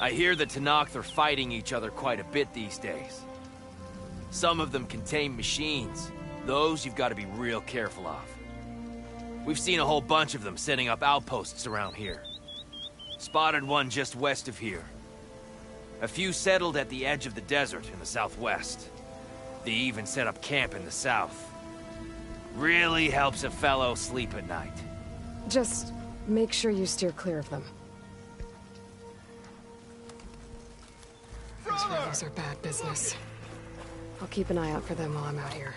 I hear the Tenakth are fighting each other quite a bit these days. Some of them contain machines. Those you've got to be real careful of. We've seen a whole bunch of them setting up outposts around here. Spotted one just west of here. A few settled at the edge of the desert in the southwest. They even set up camp in the south. Really helps a fellow sleep at night. Just make sure you steer clear of them. Those rebels are bad business. I'll keep an eye out for them while I'm out here.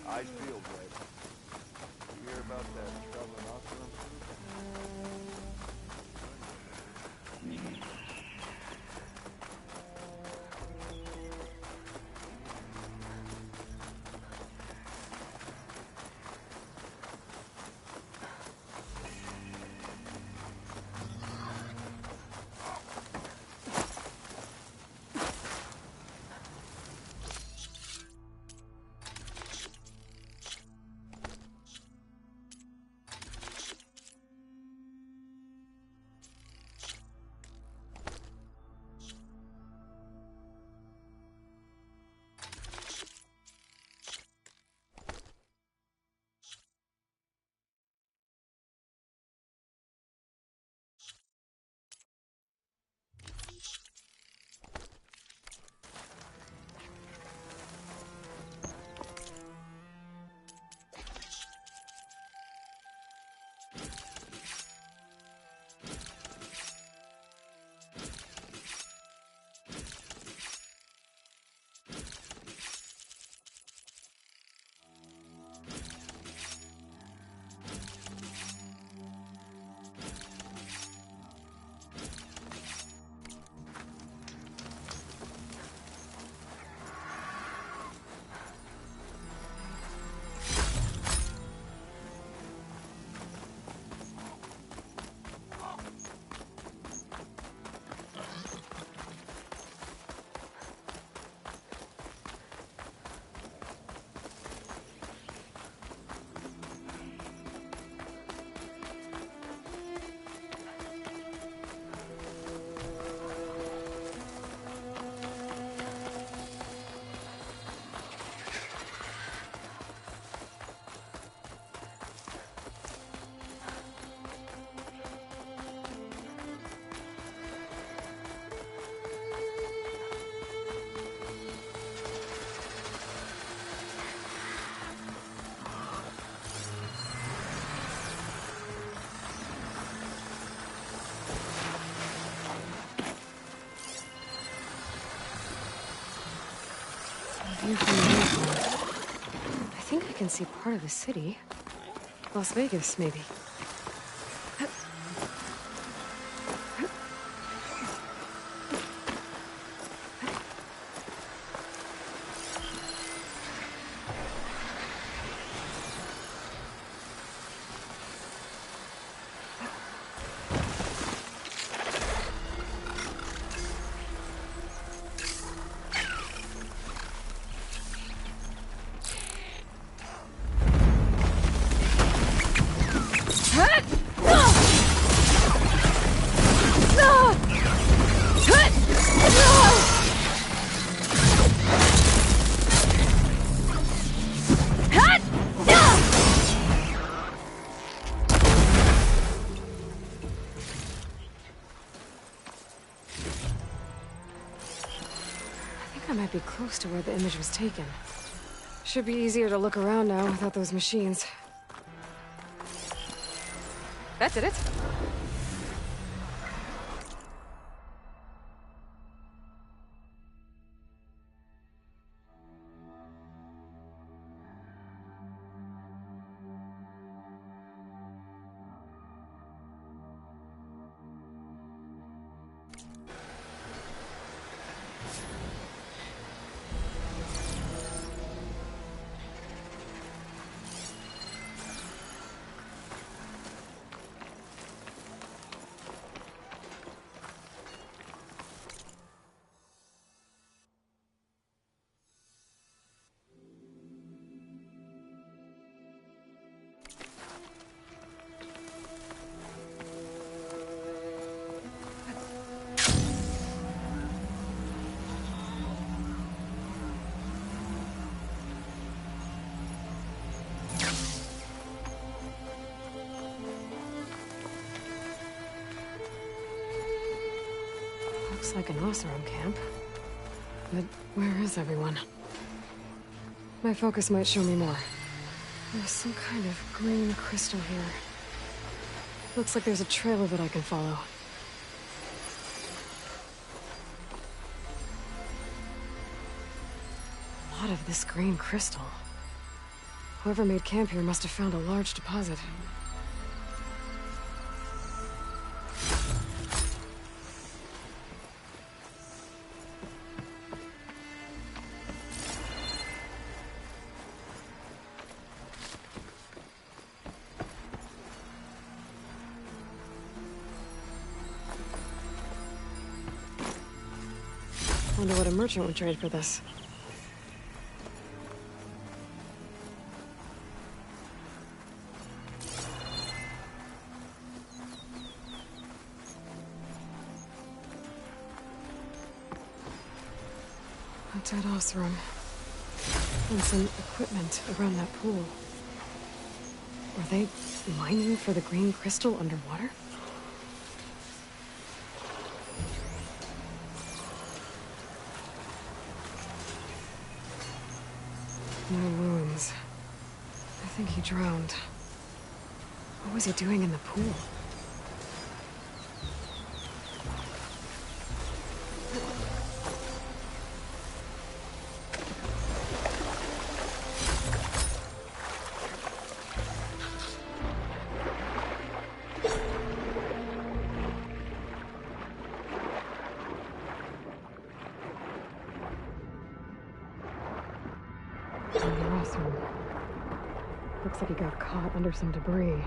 I feel great. You hear about that traveling hospital? View from the airport. I think I can see part of the city. Las Vegas, maybe. I might be close to where the image was taken. Should be easier to look around now without those machines. That did it. Looks like an Oseram camp. But where is everyone? My focus might show me more. There's some kind of green crystal here. Looks like there's a trail of it I can follow. A lot of this green crystal. Whoever made camp here must have found a large deposit. Wonder what a merchant would trade for this. A dead Oseram. And some equipment around that pool. Were they mining for the green crystal underwater? No wounds. I think he drowned. What was he doing in the pool? Looks like he got caught under some debris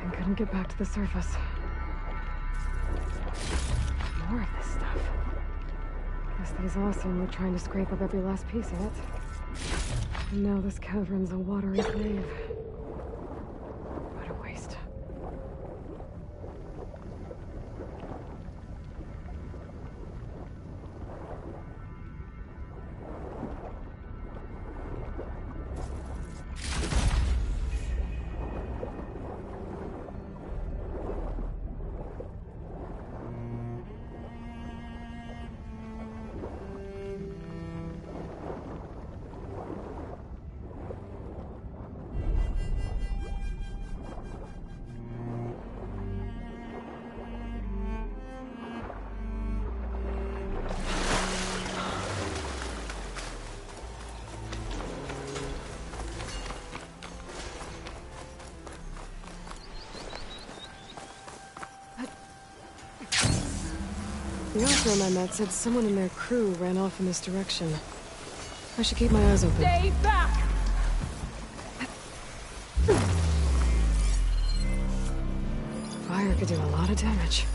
and couldn't get back to the surface. More of this stuff. Guess these Oseram were trying to scrape up every last piece of it. And now this cavern's a watery grave. What a waste. The Oseram I met said someone in their crew ran off in this direction. I should keep my eyes open. Stay back! Fire could do a lot of damage.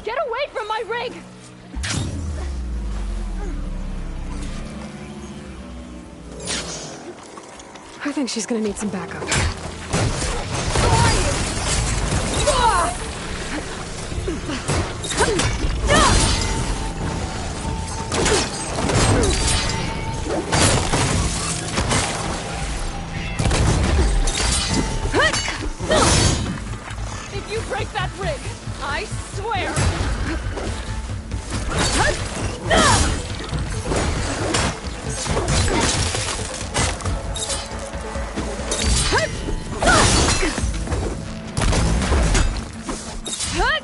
Get away from my rig! I think she's gonna need some backup. If you break that rig, I swear!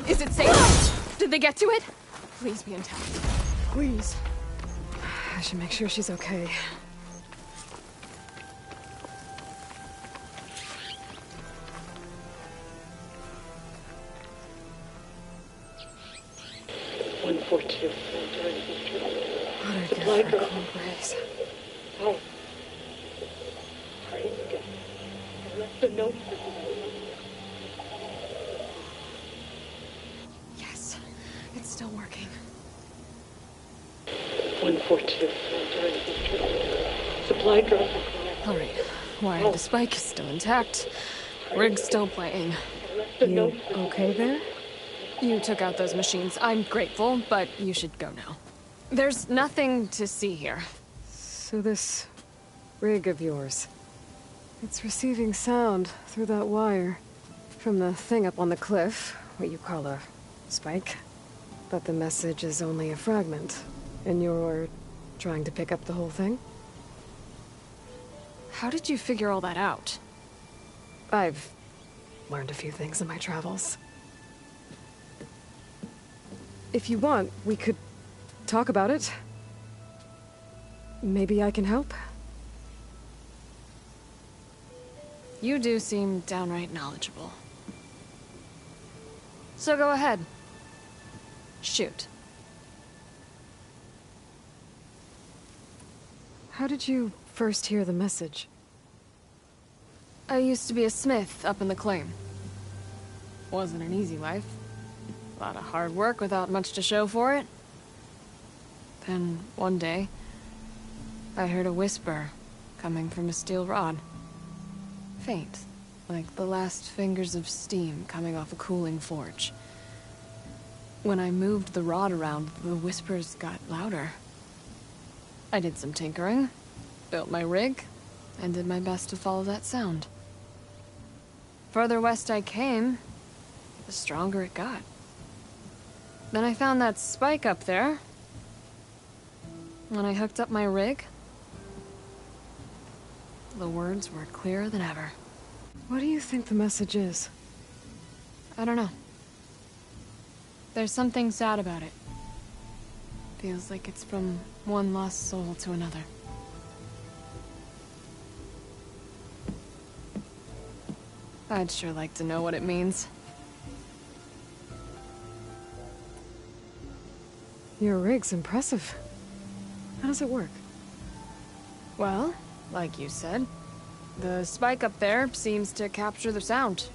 Is it safe? Did they get to it? Please be intact. Please. I should make sure she's okay. What a gift for a cold breeze. Yes, it's still working. 142. Supply drop. All right. Why, the spike is still intact. Rig's still playing. You okay there? You took out those machines. I'm grateful, but you should go now. There's nothing to see here. So this rig of yours, it's receiving sound through that wire from the thing up on the cliff, what you call a spike. But the message is only a fragment, and you're trying to pick up the whole thing? How did you figure all that out? I've learned a few things in my travels. If you want, we could talk about it. Maybe I can help? You do seem downright knowledgeable. So go ahead. Shoot. How did you first hear the message? I used to be a smith up in the claim. Wasn't an easy life. A lot of hard work without much to show for it. Then, one day, I heard a whisper coming from a steel rod. Faint, like the last fingers of steam coming off a cooling forge. When I moved the rod around, the whispers got louder. I did some tinkering, built my rig, and did my best to follow that sound. Further west I came, the stronger it got. Then I found that spike up there. When I hooked up my rig, the words were clearer than ever. What do you think the message is? I don't know. There's something sad about it. Feels like it's from one lost soul to another. I'd sure like to know what it means. Your rig's impressive. How does it work? Well, like you said, the spike up there seems to capture the sound.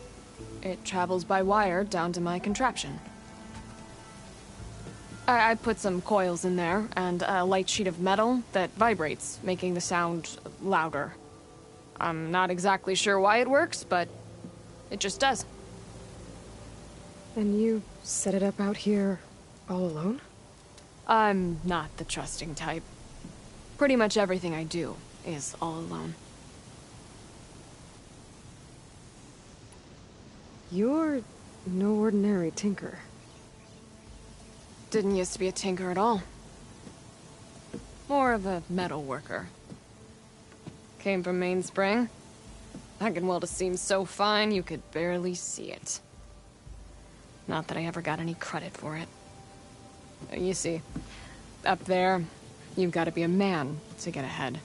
It travels by wire down to my contraption. I put some coils in there, and a light sheet of metal that vibrates, making the sound louder. I'm not exactly sure why it works, but it just does. And you set it up out here all alone? I'm not the trusting type. Pretty much everything I do is all alone. You're no ordinary tinker. Didn't used to be a tinker at all. More of a metal worker. Came from Mainspring. I can weld a seam so fine you could barely see it. Not that I ever got any credit for it. You see, up there, you've got to be a man to get ahead.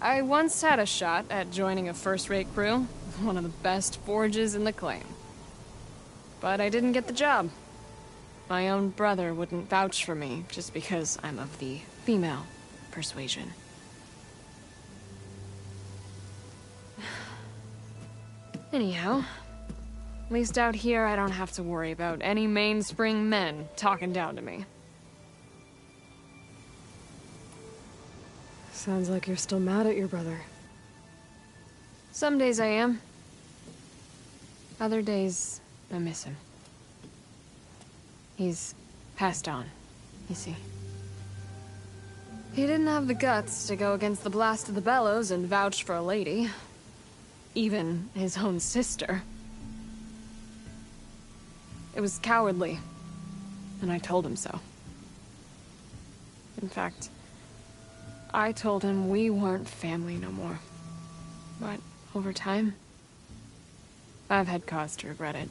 I once had a shot at joining a first-rate crew, one of the best forges in the claim. But I didn't get the job. My own brother wouldn't vouch for me just because I'm of the female persuasion. Anyhow, at least out here I don't have to worry about any mainspring men talking down to me. Sounds like you're still mad at your brother. Some days I am. Other days, I miss him. He's passed on, you see. He didn't have the guts to go against the blast of the bellows and vouch for a lady. Even his own sister. It was cowardly, and I told him so. In fact, I told him we weren't family no more. But over time, I've had cause to regret it.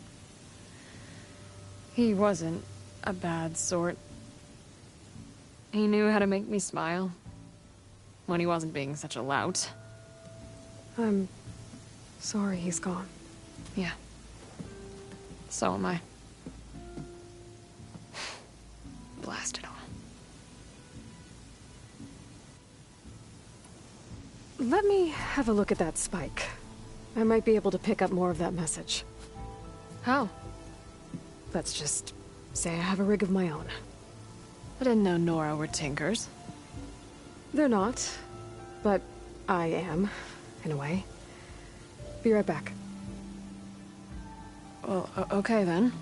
He wasn't a bad sort. He knew how to make me smile when he wasn't being such a lout. I'm sorry he's gone. Yeah. So am I. Blast it all. Let me have a look at that spike. I might be able to pick up more of that message. How? Let's just say I have a rig of my own. I didn't know Nora were tinkers. They're not, but I am, in a way. Be right back. Well, okay then.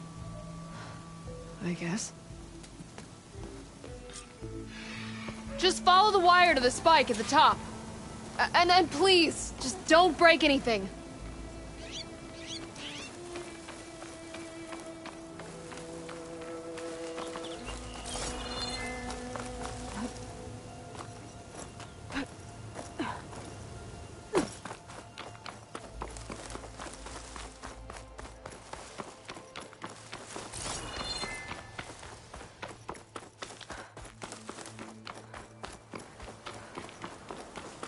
I guess. Just follow the wire to the spike at the top. And please, just don't break anything.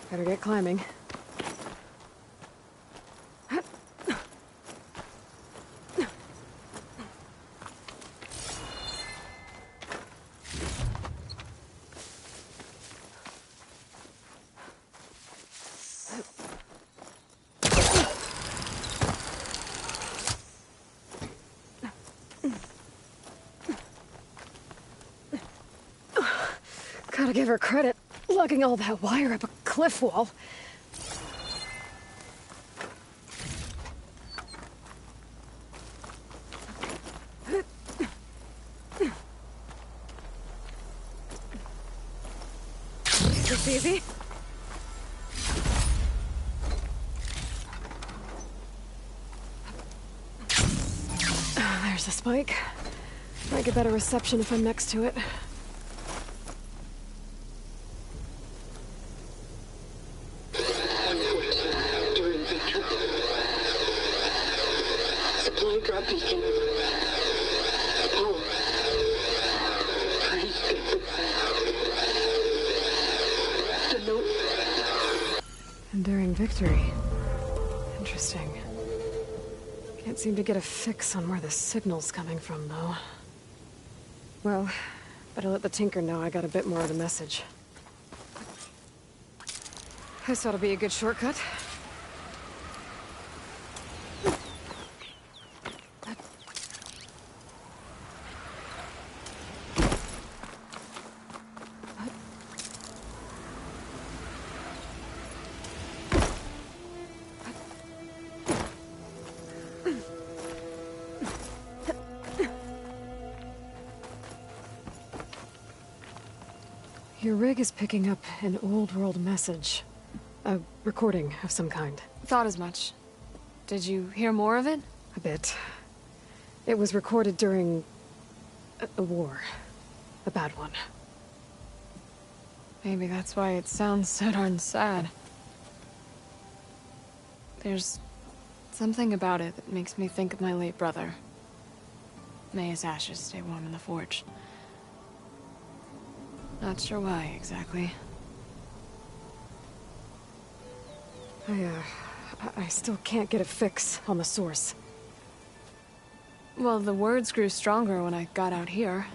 Better get climbing. Gotta give her credit, lugging all that wire up a cliff wall. This easy? There's a spike. Might get better reception if I'm next to it. Supply drop beacon. Oh. The note. Enduring victory. Interesting. Can't seem to get a fix on where the signal's coming from, though. Well, better let the Tinker know I got a bit more of the message. This ought to be a good shortcut. Your rig is picking up an old world message. A recording of some kind. Thought as much. Did you hear more of it? A bit. It was recorded during a war. A bad one. Maybe that's why it sounds so darn sad. There's something about it that makes me think of my late brother. May his ashes stay warm in the forge. Not sure why, exactly. I still can't get a fix on the source. Well, the words grew stronger when I got out here.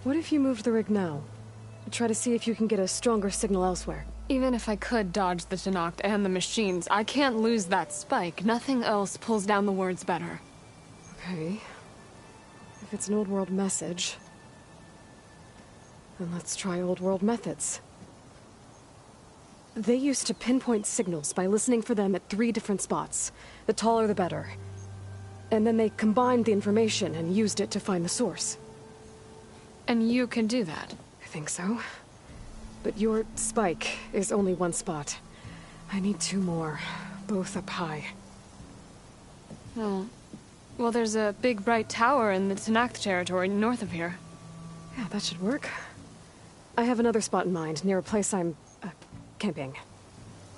What if you moved the rig now? Try to see if you can get a stronger signal elsewhere. Even if I could dodge the Tenakth and the machines, I can't lose that spike. Nothing else pulls down the words better. Okay. If it's an old world message, then let's try old world methods. They used to pinpoint signals by listening for them at 3 different spots. The taller the better. And then they combined the information and used it to find the source. And you can do that. I think so. But your spike is only 1 spot. I need 2 more, both up high. Oh. Well, there's a big bright tower in the Tenakth territory north of here. Yeah, that should work. I have another spot in mind, near a place I'm, camping.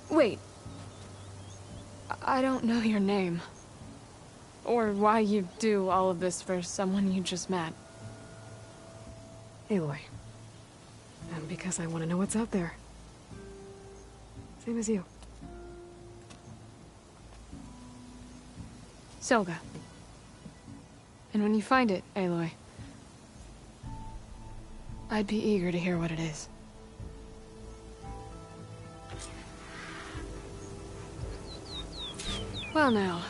Wait. I don't know your name. Or why you do all of this for someone you just met. Aloy. And because I want to know what's out there. Same as you. Selga. And when you find it, Aloy, I'd be eager to hear what it is. Well now,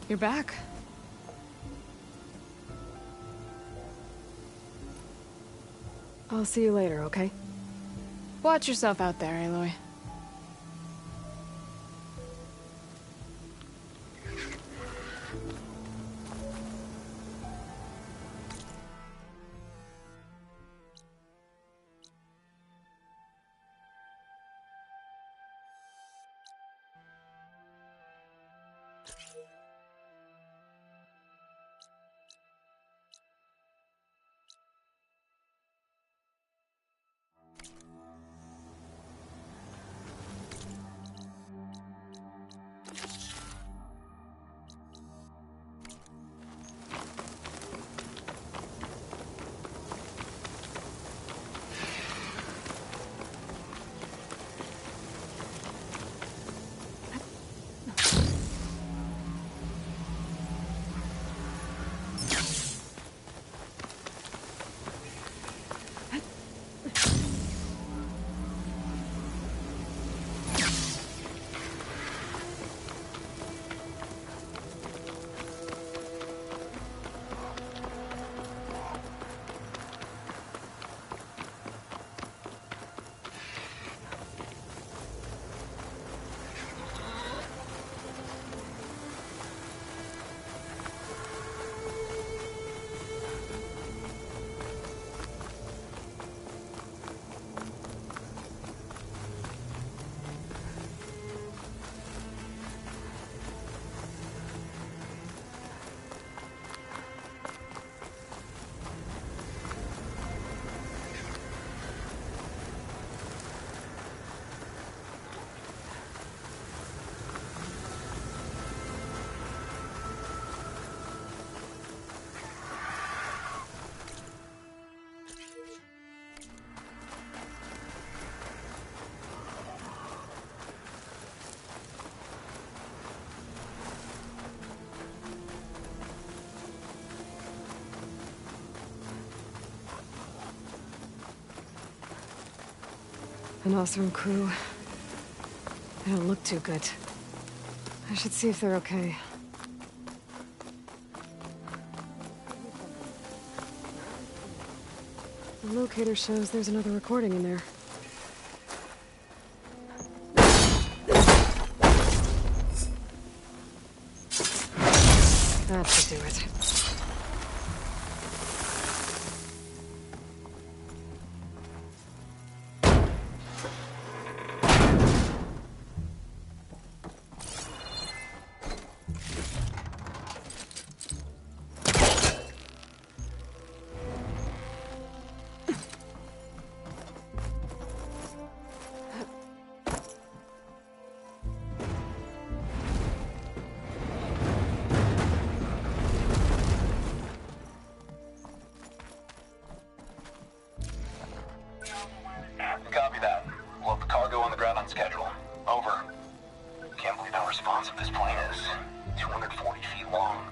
you're back. I'll see you later, okay? Watch yourself out there, Aloy. An awesome crew. They don't look too good. I should see if they're okay. The locator shows there's another recording in there. That should do it. Copy that. We'll have the cargo on the ground on schedule. Over. Can't believe how responsive this plane is. 240 feet long.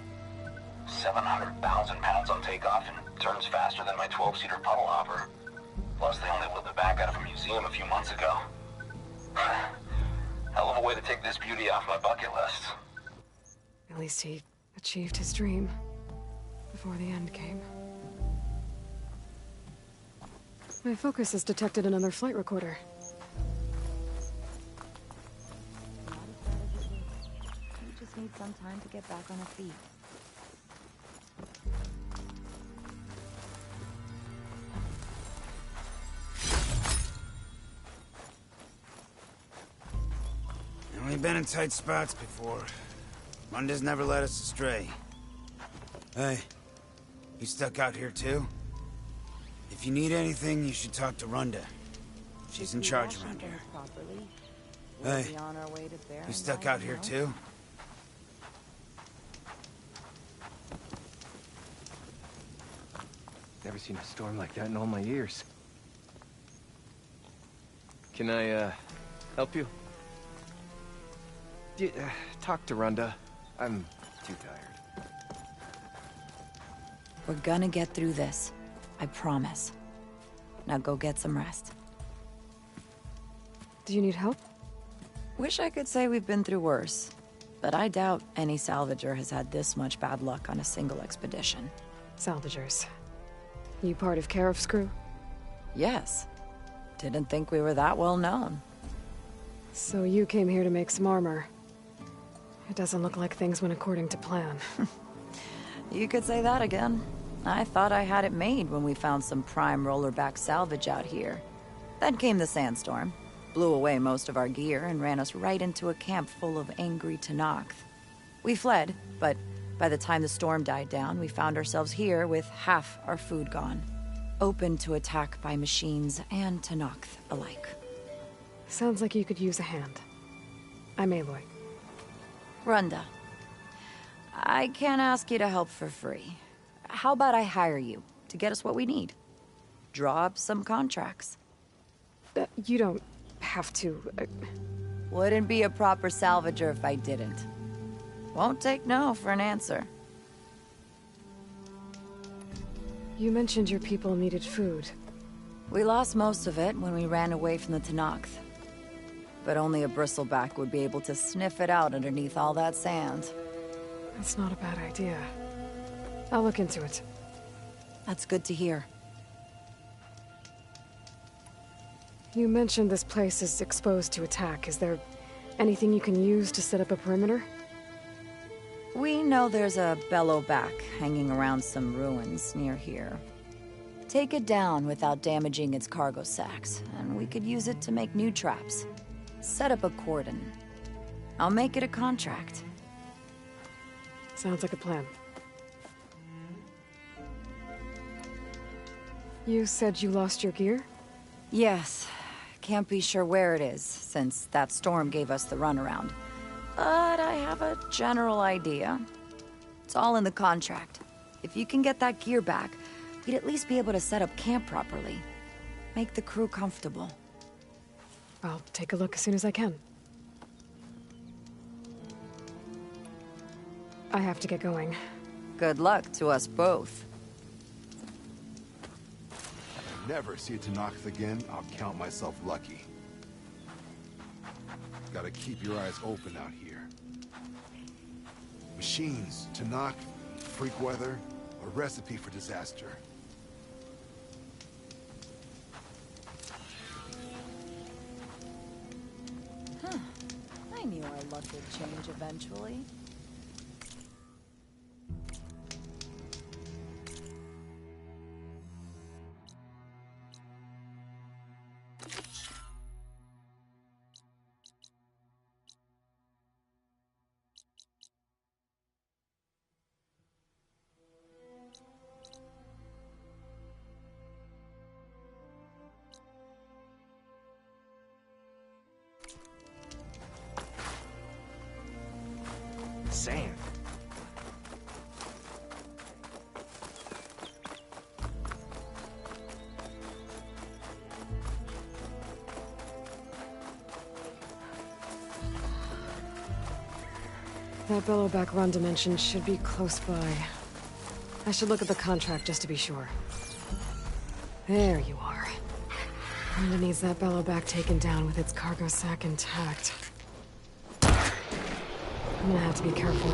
700,000 pounds on takeoff and turns faster than my 12-seater puddle hopper. Plus, they only whipped the back out of a museum a few months ago. Hell of a way to take this beauty off my bucket list. At least he achieved his dream before the end came. My focus has detected another flight recorder. We just need some time to get back on our feet. Only been in tight spots before. Runda's never led us astray. Hey, you stuck out here too? If you need anything, you should talk to Runda. She's in charge around here. Hey, you stuck out here too? Never seen a storm like that in all my years. Can I, help you? Talk to Runda. I'm too tired. We're gonna get through this. I promise. Now go get some rest. Do you need help? Wish I could say we've been through worse, but I doubt any salvager has had this much bad luck on a single expedition. Salvagers. You part of Karif's crew? Yes. Didn't think we were that well known. So you came here to make some armor. It doesn't look like things went according to plan. You could say that again. I thought I had it made when we found some prime rollerback salvage out here. Then came the sandstorm, blew away most of our gear, and ran us right into a camp full of angry Tenakth. We fled, but by the time the storm died down, we found ourselves here with half our food gone, open to attack by machines and Tenakth alike. Sounds like you could use a hand. I'm Aloy. Runda. I can't ask you to help for free. How about I hire you to get us what we need? Draw up some contracts. You don't have to... Wouldn't be a proper salvager if I didn't. Won't take no for an answer. You mentioned your people needed food. We lost most of it when we ran away from the Tenakth. But only a bristleback would be able to sniff it out underneath all that sand. That's not a bad idea. I'll look into it. That's good to hear. You mentioned this place is exposed to attack. Is there anything you can use to set up a perimeter? We know there's a bellowback hanging around some ruins near here. Take it down without damaging its cargo sacks, and we could use it to make new traps. Set up a cordon. I'll make it a contract. Sounds like a plan. You said you lost your gear? Yes. Can't be sure where it is, since that storm gave us the runaround. But I have a general idea. It's all in the contract. If you can get that gear back, we'd at least be able to set up camp properly. Make the crew comfortable. I'll take a look as soon as I can. I have to get going. Good luck to us both. If I never see Tenakth again, I'll count myself lucky. gotta keep your eyes open out here. Machines to knock, freak weather, a recipe for disaster. Huh. I knew our luck would change eventually. Sand. That bellowback run dimension should be close by. I should look at the contract just to be sure. There you are. Rhonda needs that bellowback taken down with its cargo sack intact. I'm gonna have to be careful.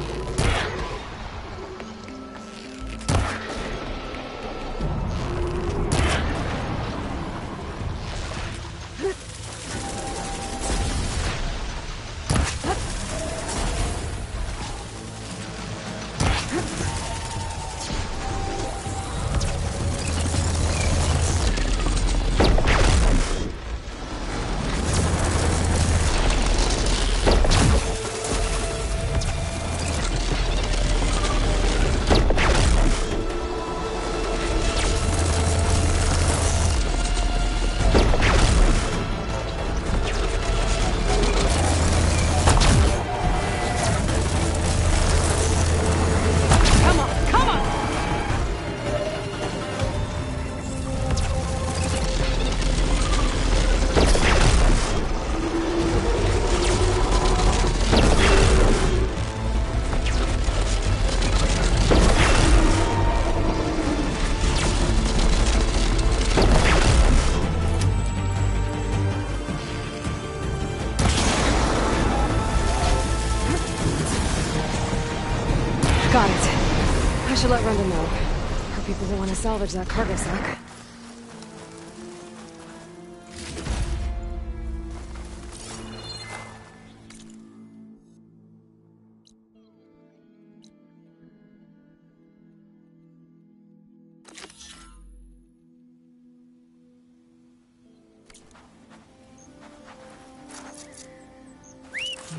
Got it. I should let Rhonda know. Her people will want to salvage that cargo sack.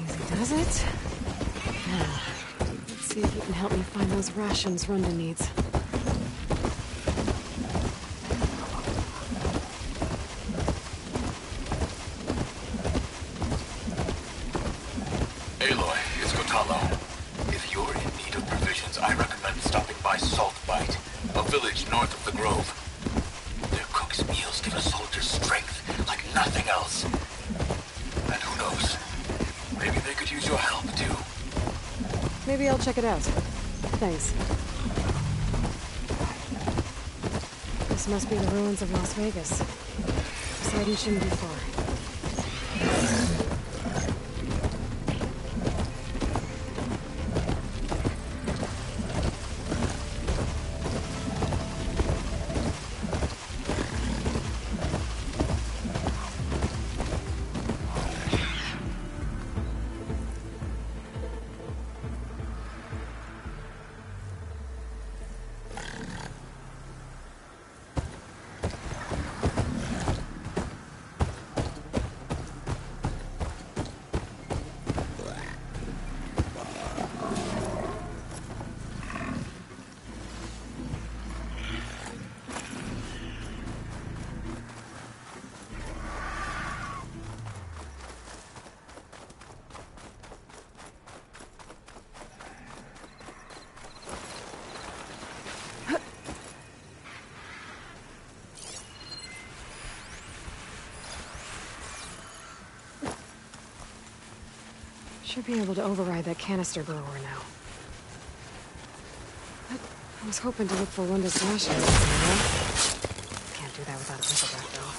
Easy does it. Now, let's see if you can help me find those rations Rhonda needs. Aloy, it's Kotalo. If you're in need of provisions, I recommend stopping by Salt Bite, a village north of the Grove. Their cook's meals give a soldier strength like nothing else. And who knows, maybe they could use your help too. Maybe I'll check it out. Thanks. This must be the ruins of Las Vegas. Poseidon shouldn't be far. Should be able to override that canister grower now. I was hoping to look for Rhonda's rations, you know? Can't do that without a pickleback, though.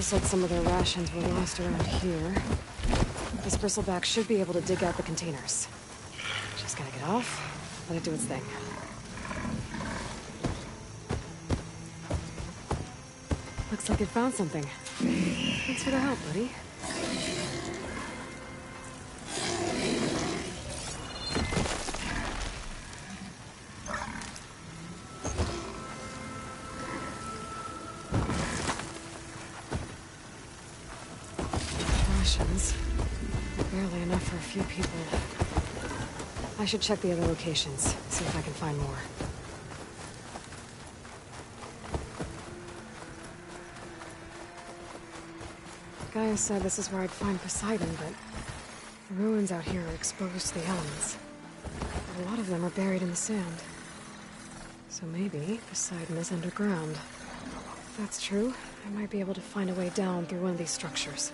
said some of their rations were lost around here. This bristleback should be able to dig out the containers. Just gotta get off, let it do its thing. Looks like it found something. Thanks for the help, buddy. Rations. Barely enough for a few people. I should check the other locations, see if I can find more. Gaia said this is where I'd find Poseidon, but the ruins out here are exposed to the elements. A lot of them are buried in the sand. So maybe Poseidon is underground. If that's true, I might be able to find a way down through one of these structures.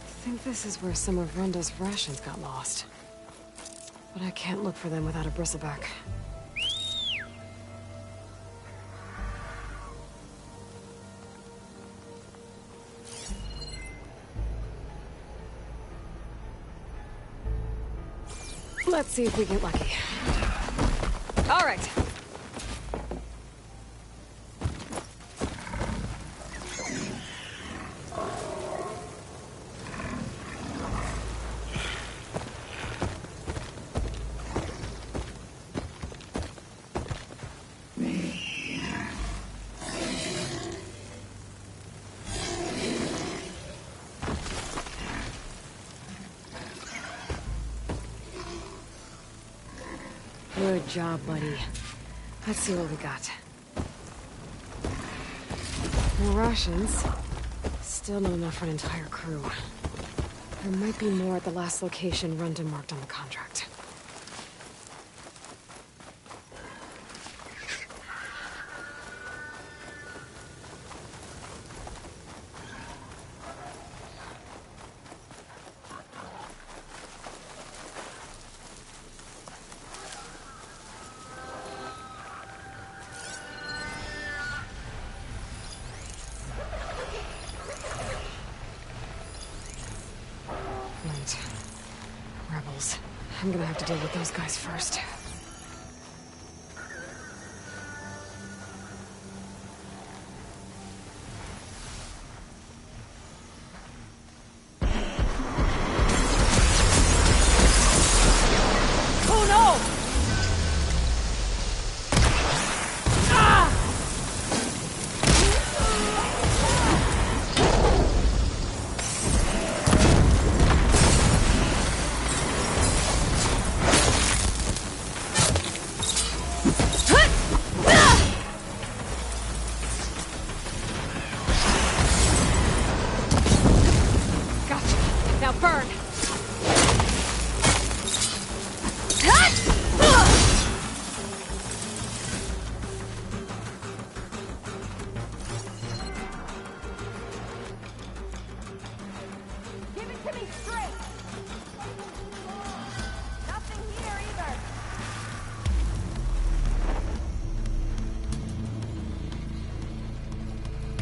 I think this is where some of Renda's rations got lost. But I can't look for them without a bristleback. Let's see if we get lucky. All right. Good job, buddy. Let's see what we got. More rations. Still not enough for an entire crew. There might be more at the last location Runda marked on the contract. Rebels. I'm gonna have to deal with those guys first.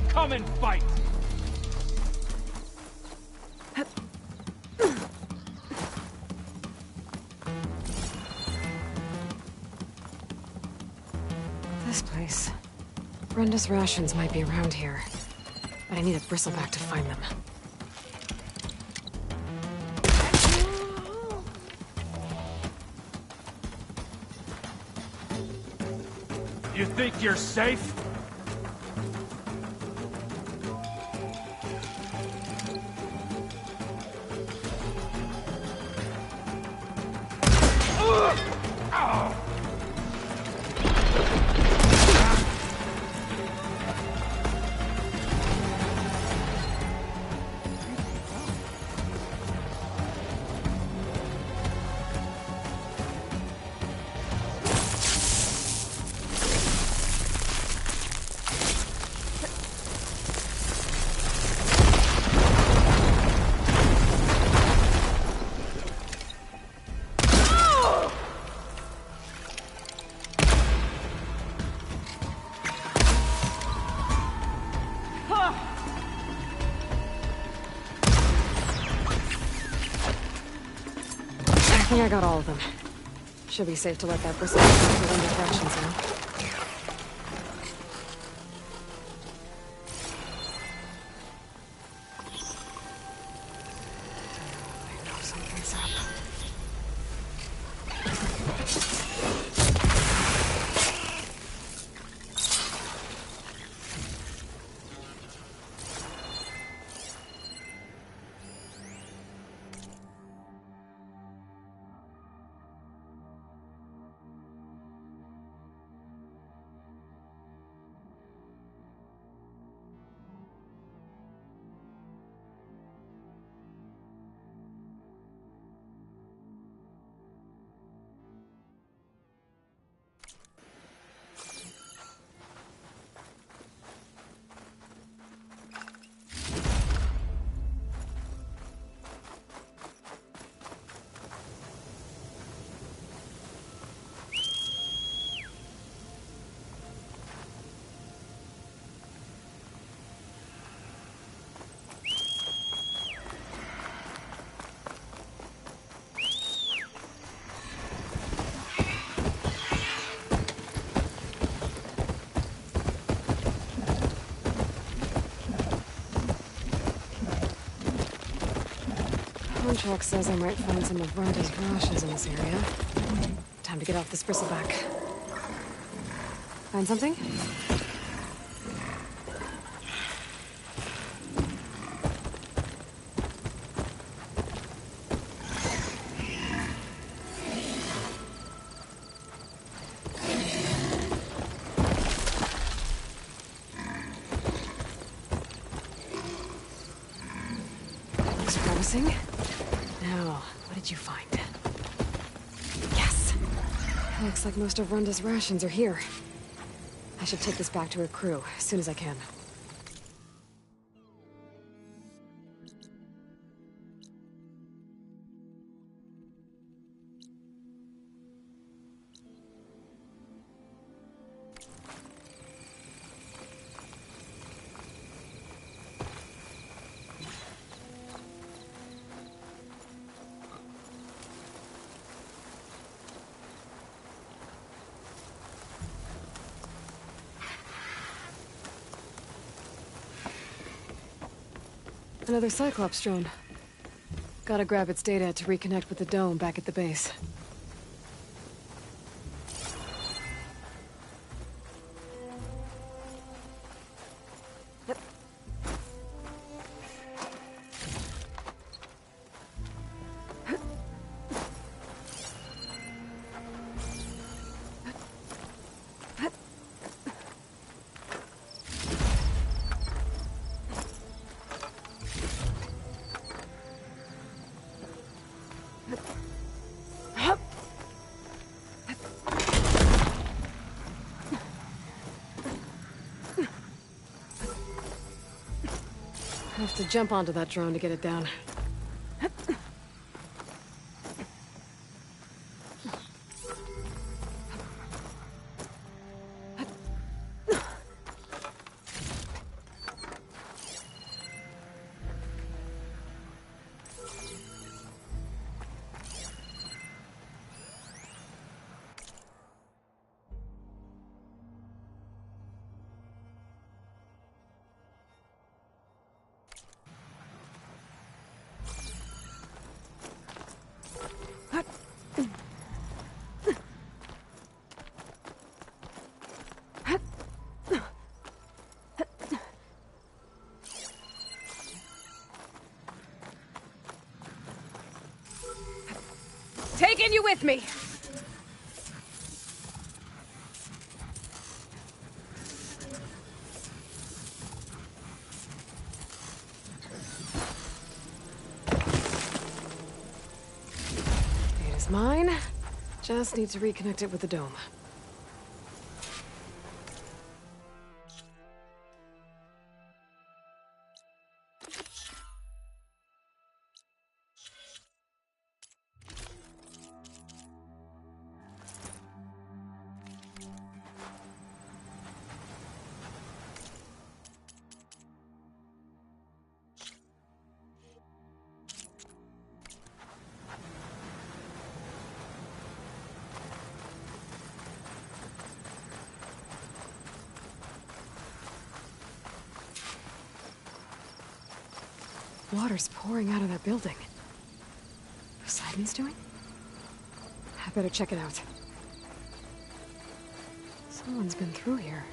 Come and fight! This place. Renda's rations might be around here, but I need a bristleback to find them. You think you're safe? think I got all of them. Should be safe to let that bristle put under rations now. I know something's up. Contract says I might find some of Rhonda's rations in this area. Time to get off this bristleback. Find something? Looks promising. Now, what did you find? Yes! Looks like most of Rhonda's rations are here. I should take this back to her crew as soon as I can. Another Cyclops drone. Gotta grab its data to reconnect with the dome back at the base. Yep. I have to jump onto that drone to get it down. Taking you with me! It is mine. Just need to reconnect it with the dome. water's pouring out of that building. Poseidon's doing? I better check it out. Someone's been through here.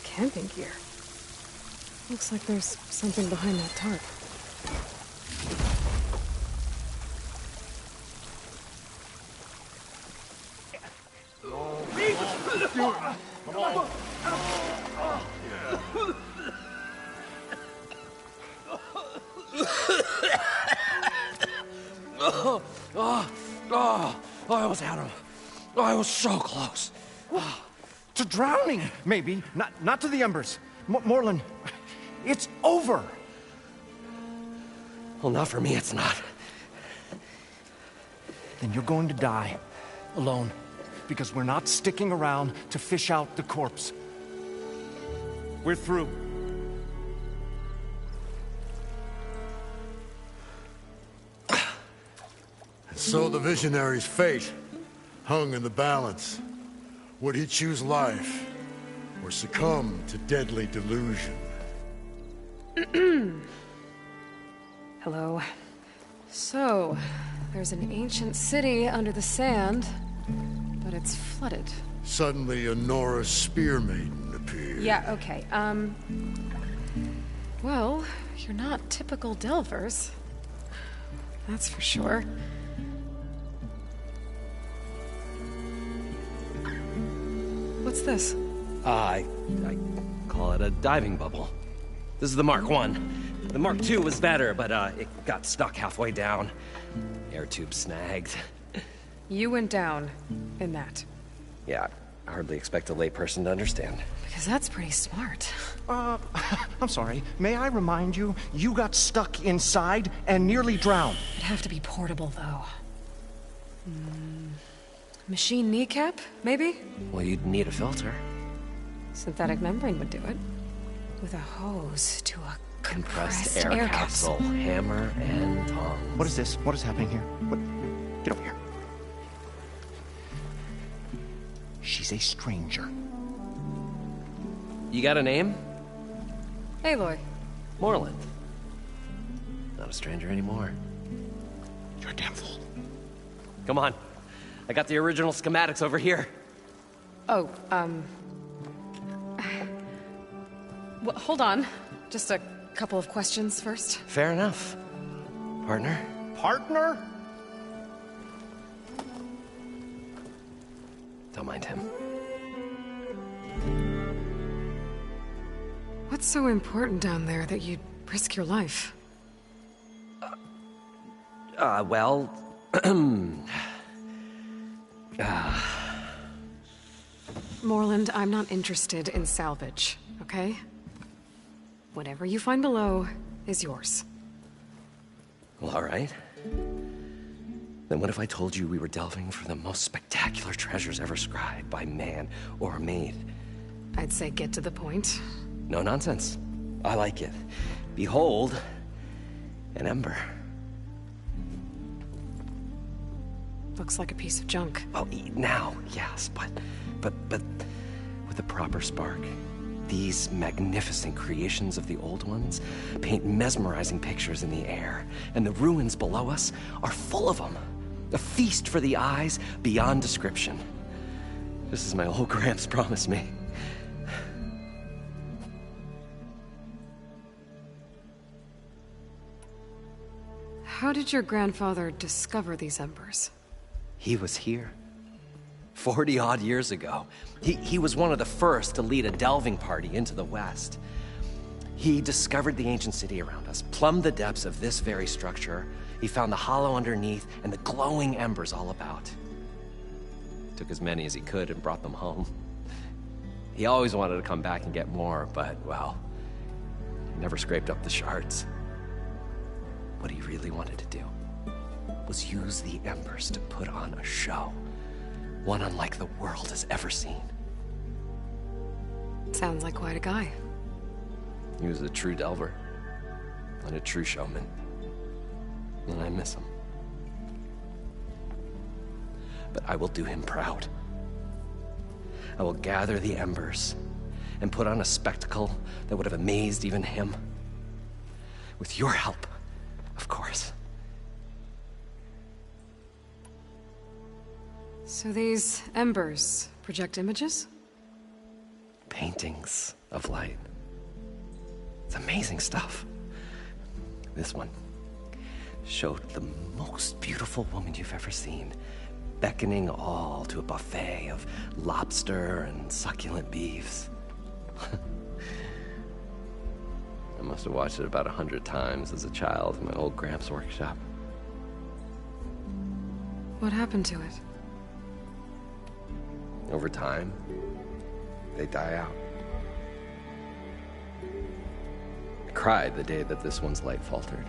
Camping gear. Looks like there's something behind that tarp. I almost had him. I was so close. To drowning, maybe. Not to the embers. Moreland, it's over. Well, not for me, it's not. Then you're going to die. Alone. Because we're not sticking around to fish out the corpse. We're through. And so the visionary's fate hung in the balance. Would he choose life, or succumb to deadly delusion? Hello. So, there's an ancient city under the sand, but it's flooded. Suddenly, a Nora spear maiden appeared. Yeah, okay, well, you're not typical Delvers. That's for sure. What's this? I call it a diving bubble. This is the Mark I. The Mark II was better, but it got stuck halfway down. Air tube snagged. You went down in that. Yeah, I hardly expect a layperson to understand. Because that's pretty smart. I'm sorry. May I remind you, you got stuck inside and nearly drowned. It'd have to be portable, though. Machine kneecap, maybe? Well, you'd need a filter. Synthetic membrane would do it. With a hose to a compressed air capsule. Hammer and tongs. What is this? What is happening here? What? Get over here. She's a stranger. You got a name? Aloy. Moreland. Not a stranger anymore. You're a damn fool. Come on. I got the original schematics over here. Oh, well, hold on. Just a couple of questions first. Fair enough. Partner? Partner? Don't mind him. What's so important down there that you'd risk your life? Well... Moreland, I'm not interested in salvage, okay? Whatever you find below is yours. Well, all right. Then what if I told you we were delving for the most spectacular treasures ever scribed by man or maid? I'd say get to the point. No nonsense. I like it. Behold, an ember. Looks like a piece of junk. Well, now, yes, but with a proper spark. These magnificent creations of the old ones paint mesmerizing pictures in the air, and the ruins below us are full of them. A feast for the eyes beyond description. This is my old Gramps promised me. How did your grandfather discover these embers? He was here. 40-odd years ago. He was one of the first to lead a delving party into the West. He discovered the ancient city around us, plumbed the depths of this very structure. He found the hollow underneath and the glowing embers all about. Took as many as he could and brought them home. He always wanted to come back and get more, but, well, he never scraped up the shards. What he really wanted to do was use the embers to put on a show. One unlike the world has ever seen. Sounds like quite a guy. He was a true delver. And a true showman. And I miss him. But I will do him proud. I will gather the embers and put on a spectacle that would have amazed even him. With your help, of course. So these embers project images? Paintings of light. It's amazing stuff. This one showed the most beautiful woman you've ever seen, beckoning all to a buffet of lobster and succulent beefs. I must have watched it about 100 times as a child in my old Gramps' workshop. What happened to it? Over time, they die out. I cried the day that this one's light faltered.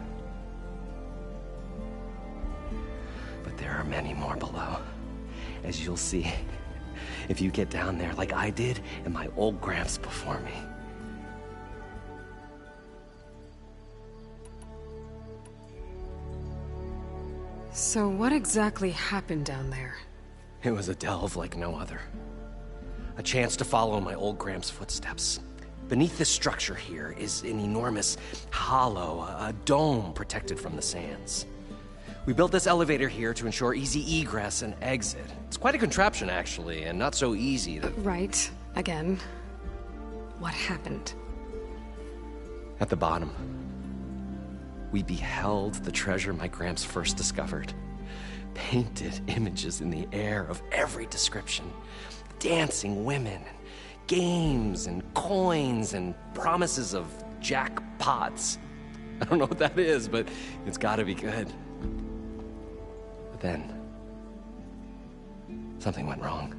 But there are many more below, as you'll see if you get down there like I did and my old Gramps before me. So what exactly happened down there? It was a delve like no other. A chance to follow my old Gramps' footsteps. Beneath this structure here is an enormous hollow, a dome protected from the sands. We built this elevator here to ensure easy egress and exit. It's quite a contraption, actually, and not so easy to... Right. Again. What happened? At the bottom, we beheld the treasure my Gramps first discovered. Painted images in the air of every description. Dancing women, games and coins and promises of jackpots. I don't know what that is, but it's gotta be good. But then, something went wrong.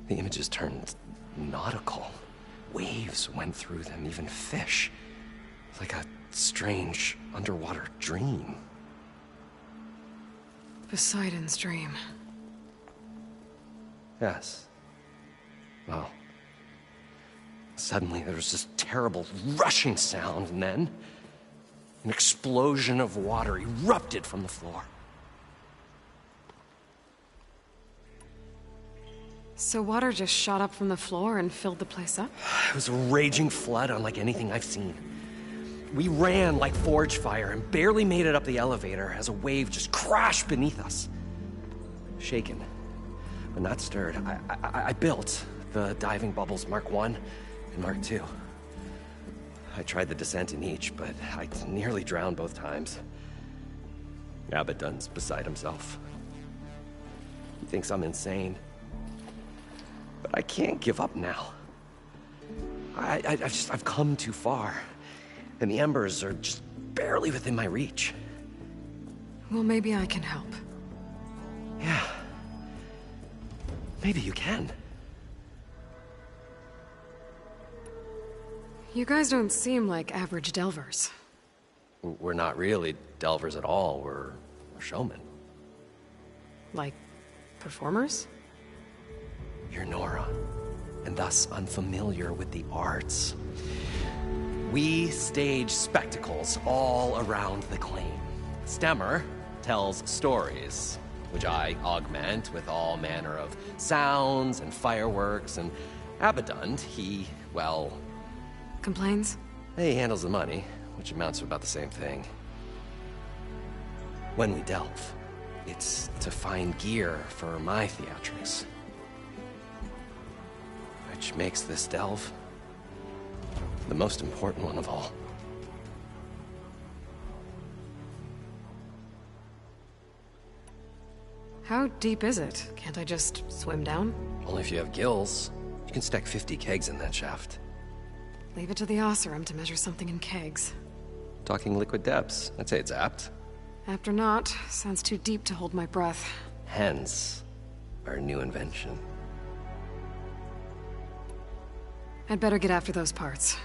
The images turned nautical. Waves went through them, even fish. Like a strange underwater dream. Poseidon's dream. Yes. Well, suddenly there was this terrible rushing sound, and then an explosion of water erupted from the floor. So water just shot up from the floor and filled the place up? It was a raging flood unlike anything I've seen. We ran like forge fire and barely made it up the elevator as a wave just crashed beneath us. Shaken, but not stirred, I built the diving bubbles Mark I and Mark II. I tried the descent in each, but I nearly drowned both times. Abaddon's beside himself. He thinks I'm insane. But I can't give up now. I've come too far. And the embers are just barely within my reach. Well, maybe I can help. Yeah. Maybe you can. You guys don't seem like average delvers. We're not really delvers at all. We're showmen. Like, performers? You're Nora, and thus unfamiliar with the arts. We stage spectacles all around the claim. Stemmer tells stories, which I augment with all manner of sounds and fireworks, and Abaddon, he, well... Complains? He handles the money, which amounts to about the same thing. When we delve, it's to find gear for my theatrics. Which makes this delve the most important one of all. How deep is it? Can't I just swim down? Only if you have gills. You can stack 50 kegs in that shaft. Leave it to the Oseram to measure something in kegs. Talking liquid depths, I'd say it's apt. Apt or not, sounds too deep to hold my breath. Hence, our new invention. I'd better get after those parts.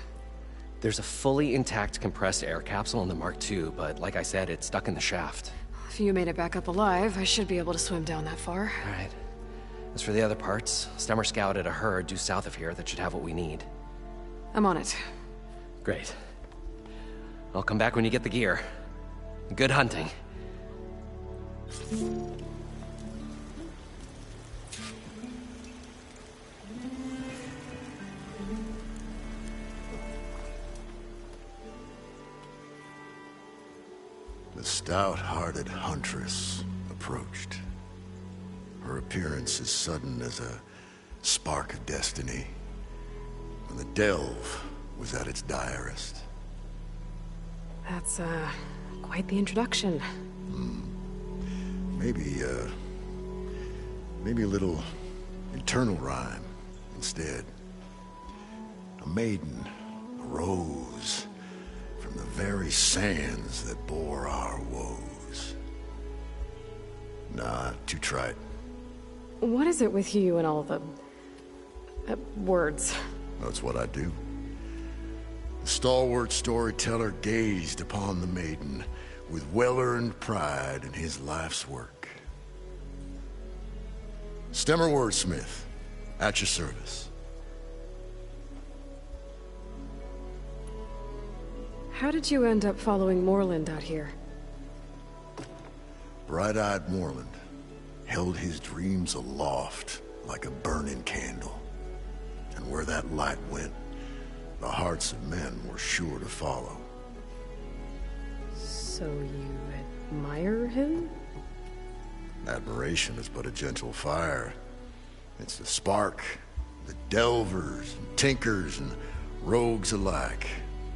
There's a fully intact compressed air capsule in the Mark II, but like I said, it's stuck in the shaft. If you made it back up alive, I should be able to swim down that far. All right. As for the other parts, Stemmer scouted a herd due south of here that should have what we need. I'm on it. Great. I'll come back when you get the gear. Good hunting. The stout-hearted huntress approached. Her appearance as sudden as a spark of destiny, when the delve was at its direst. That's, quite the introduction. Maybe a little internal rhyme instead. A maiden arose from the very sands that bore our woes. Nah, too trite. What is it with you and all the... words? That's what I do. The stalwart storyteller gazed upon the maiden with well-earned pride in his life's work. Stemmer Wordsmith, at your service. How did you end up following Moreland out here? Bright-eyed Moreland held his dreams aloft like a burning candle. And where that light went, the hearts of men were sure to follow. So you admire him? Admiration is but a gentle fire. It's the spark that delvers and tinkers and rogues alike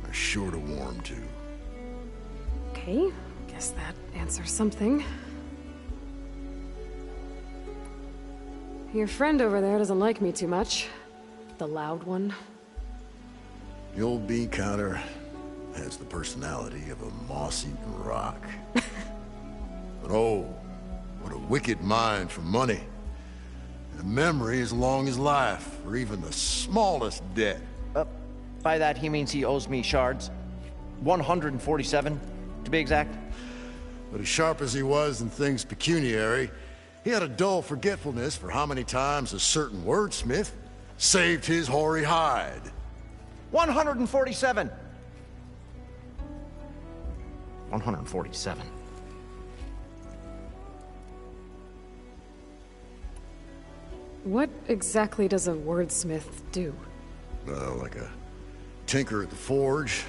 are sure to warm to. Okay, guess that answers something. Your friend over there doesn't like me too much. The loud one. The old bean counter has the personality of a moss-eaten rock. But oh, what a wicked mind for money. And a memory as long as life, or even the smallest debt. By that he means he owes me shards. 147, to be exact. But as sharp as he was in things pecuniary, he had a dull forgetfulness for how many times a certain wordsmith saved his hoary hide. 147. 147. What exactly does a wordsmith do? Like a tinker at the forge,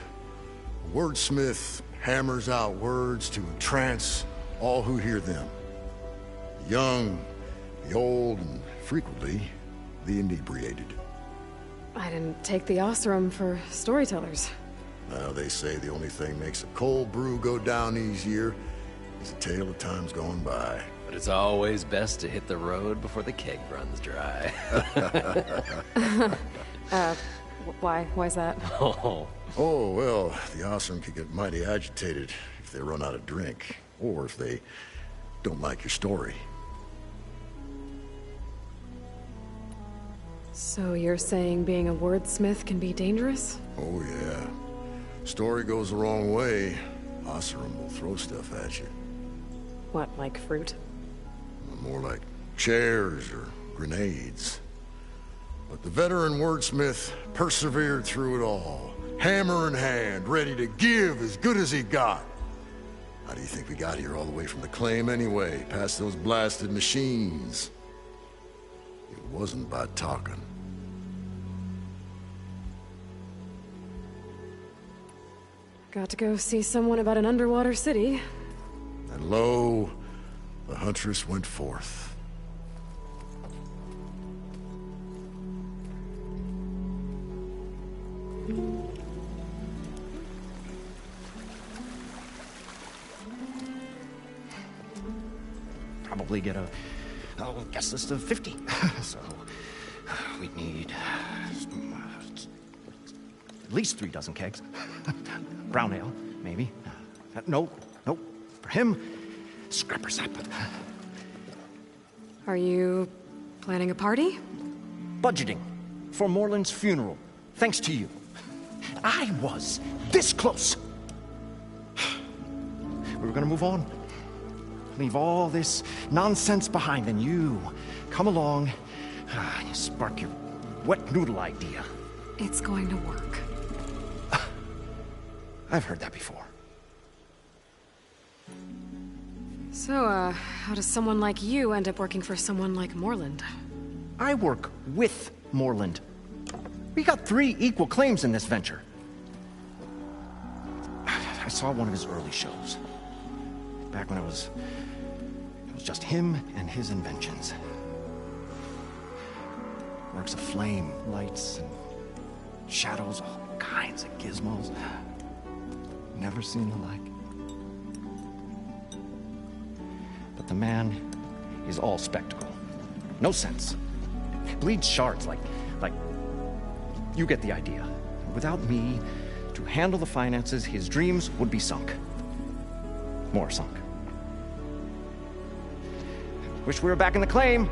a wordsmith hammers out words to entrance all who hear them. The young, the old, and frequently, the inebriated. I didn't take the Osram for storytellers. Now, they say the only thing makes a cold brew go down easier is a tale of times gone by. But it's always best to hit the road before the keg runs dry. Why's that? Oh, well, the Osram could get mighty agitated if they run out of drink, or if they don't like your story. So you're saying being a wordsmith can be dangerous? Oh, yeah. Story goes the wrong way, Osram will throw stuff at you. What, like fruit? More like chairs or grenades. But the veteran wordsmith persevered through it all, hammer in hand, ready to give as good as he got. How do you think we got here all the way from the claim anyway, past those blasted machines? It wasn't by talking. Got to go see someone about an underwater city. And lo, the huntress went forth. Probably get a guest list of 50. So we'd need at least 3 dozen kegs. Brown ale, maybe. No. For him, scrapper sap. Are you planning a party? Budgeting for Moreland's funeral, thanks to you. I was this close. We were gonna move on. Leave all this nonsense behind, and you come along, you spark your wet noodle idea. It's going to work. I've heard that before. So, how does someone like you end up working for someone like Moreland? I work with Moreland. We got 3 equal claims in this venture. I saw one of his early shows. Back when it was just him and his inventions. Works of flame, lights, and shadows, all kinds of gizmos. Never seen the like. But the man is all spectacle. No sense. Bleeds shards like you get the idea. Without me to handle the finances, his dreams would be sunk. More sunk. Wish we were back in the claim.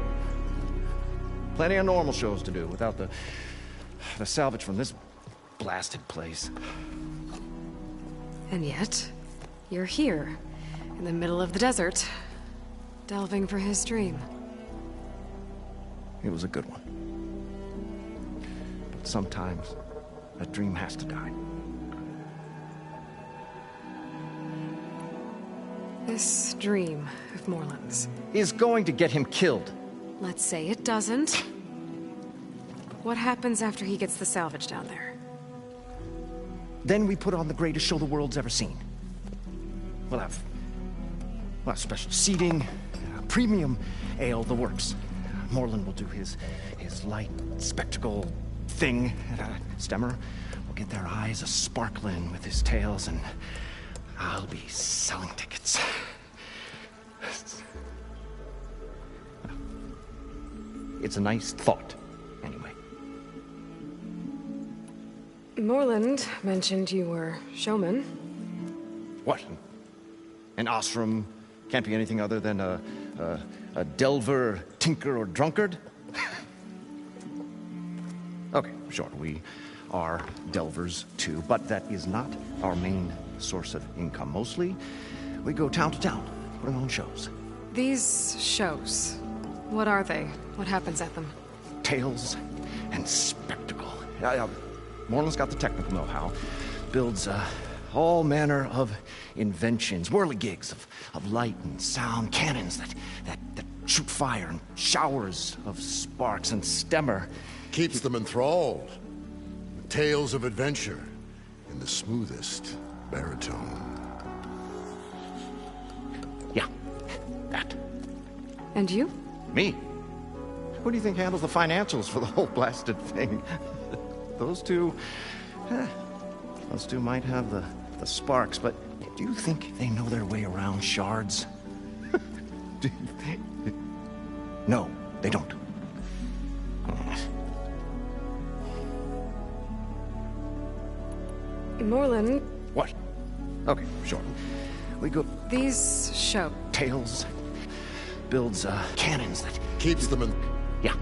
Plenty of normal shows to do without the salvage from this blasted place. And yet, you're here, in the middle of the desert, delving for his dream. It was a good one. But sometimes, a dream has to die. This dream of Moreland's is going to get him killed. Let's say it doesn't. What happens after he gets the salvage down there? Then we put on the greatest show the world's ever seen. We'll have special seating, premium ale, the works. Moreland will do his light spectacle thing, and Stemmer will get their eyes a-sparkling with his tales, and I'll be selling tickets. It's a nice thought, anyway. Moreland mentioned you were showman. What? An Osram can't be anything other than a delver, tinker, or drunkard? Okay, sure, we are delvers too, but that is not our main source of income. Mostly, we go town to town, putting on shows. These shows, what are they? What happens at them? Tales and spectacle. Moreland's got the technical know-how. Builds all manner of inventions, whirligigs of light and sound, cannons that shoot fire, and showers of sparks, and Stemmer keeps them enthralled. With tales of adventure in the smoothest baritone. Yeah, that. And you? Me? Who do you think handles the financials for the whole blasted thing? Those two might have the sparks, but do you think they know their way around shards? No, they don't. Moreland. What? Okay, sure. We go... These show... Tales. Builds, cannons that... keeps them in... Yeah.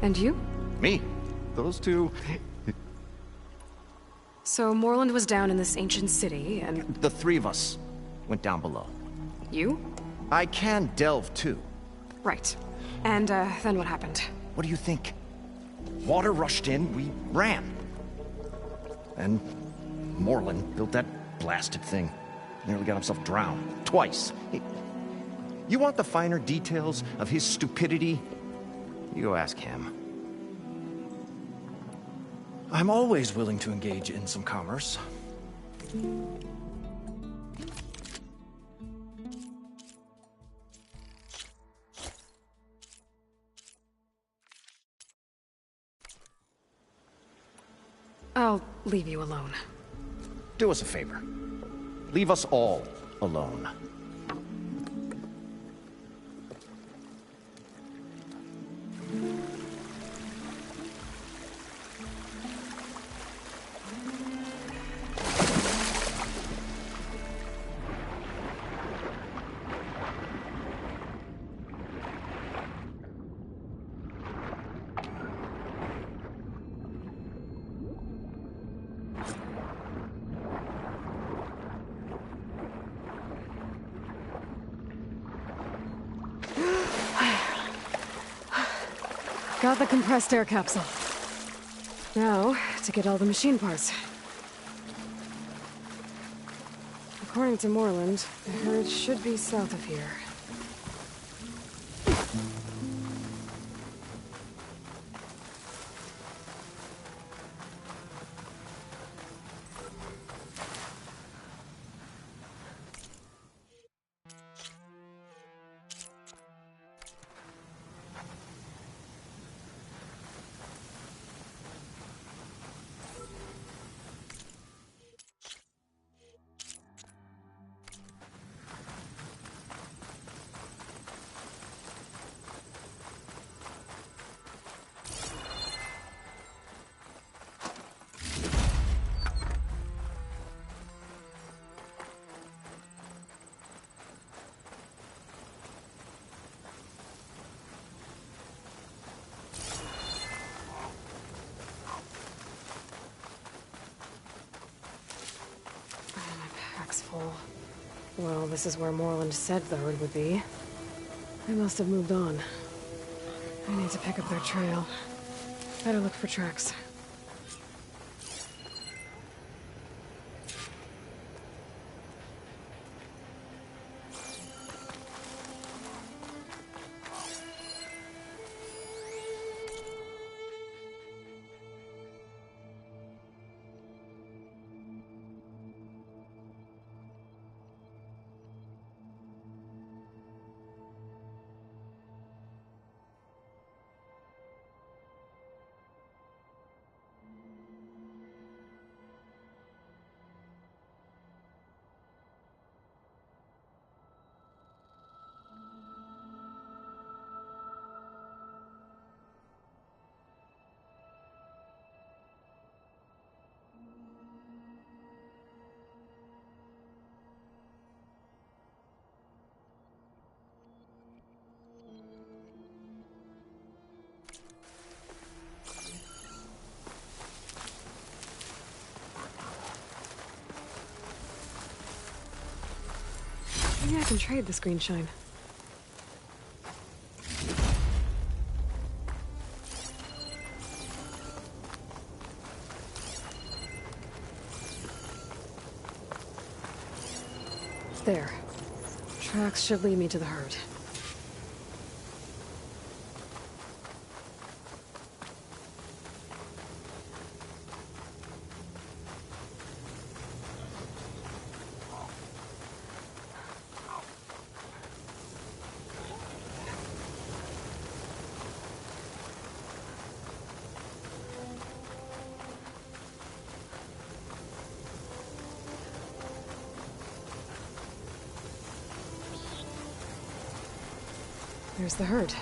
And you? Me. Those two... So Moreland was down in this ancient city, and... The 3 of us went down below. You? I can delve, too. Right. And, then what happened? What do you think? Water rushed in, we ran. And Moreland built that blasted thing. Nearly got himself drowned. Twice. You want the finer details of his stupidity? You go ask him. I'm always willing to engage in some commerce. I'll leave you alone. Do us a favor. Leave us all alone. Got the compressed air capsule. Now, to get all the machine parts. According to Moreland, the herd should be south of here. Full. Well, this is where Moreland said the herd would be. They must have moved on. I need to pick up their trail. Better look for tracks. Maybe I can trade this green shine. There. Tracks should lead me to the herd. There's the herd.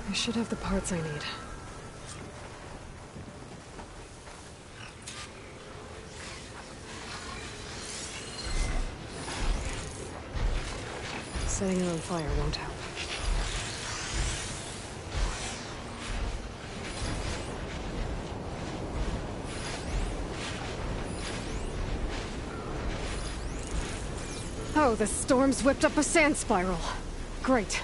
I should have the parts I need. Setting it on fire won't help. Oh, the storm's whipped up a sand spiral. Great.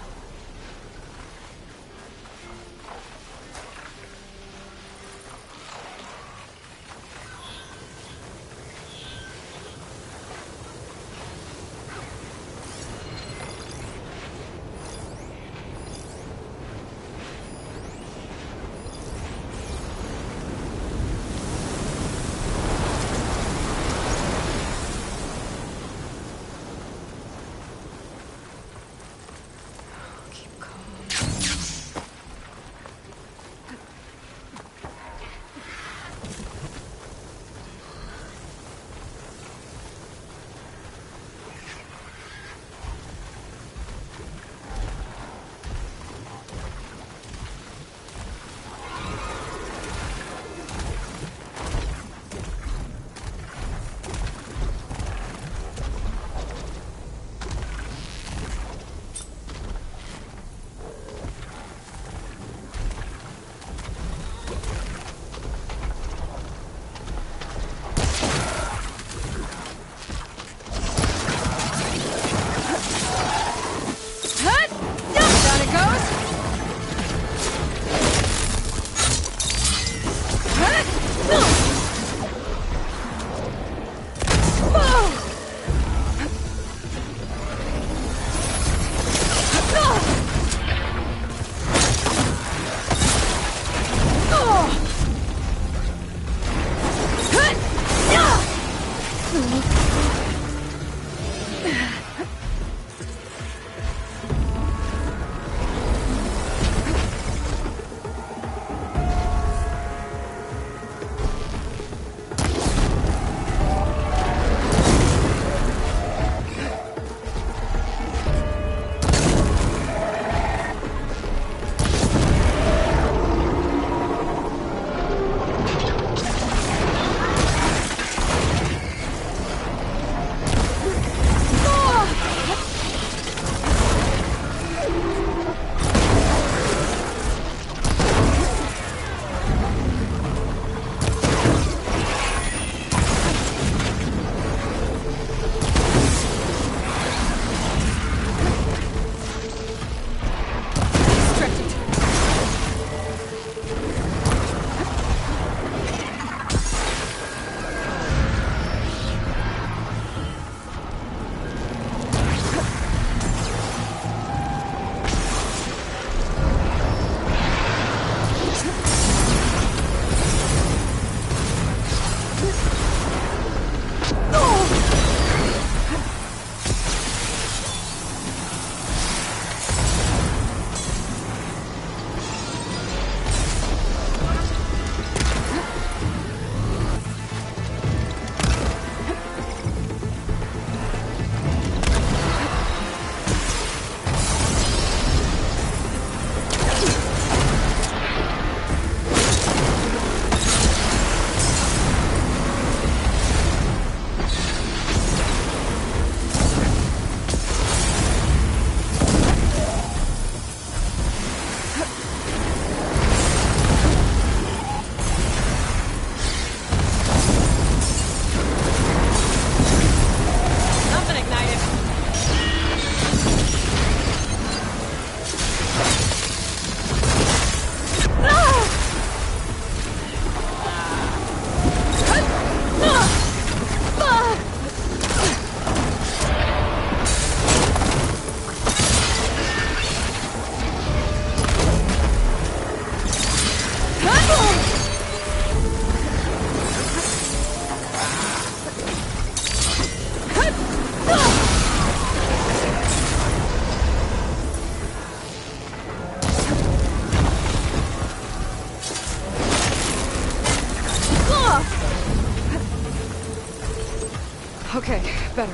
Okay, better.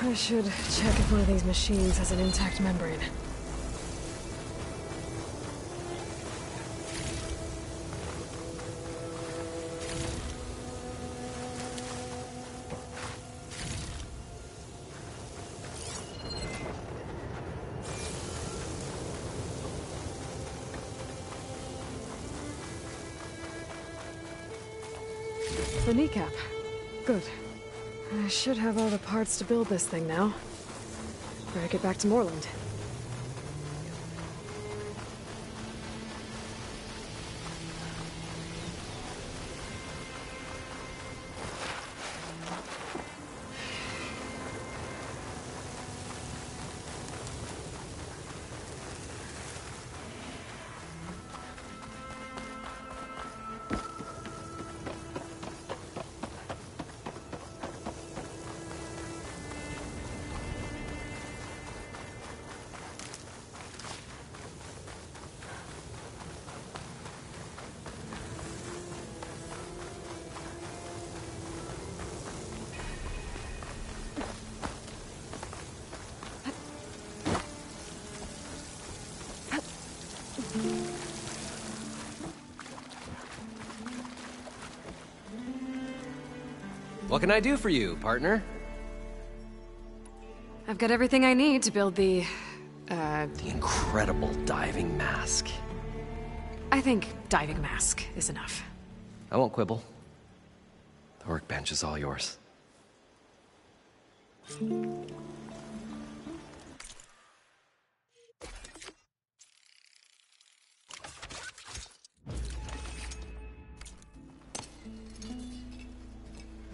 I should check if one of these machines has an intact membrane. The kneecap. Good. I should have all the parts to build this thing now. Better get back to Moreland. What can I do for you, partner? I've got everything I need to build the incredible diving mask. I think diving mask is enough. I won't quibble. The workbench is all yours.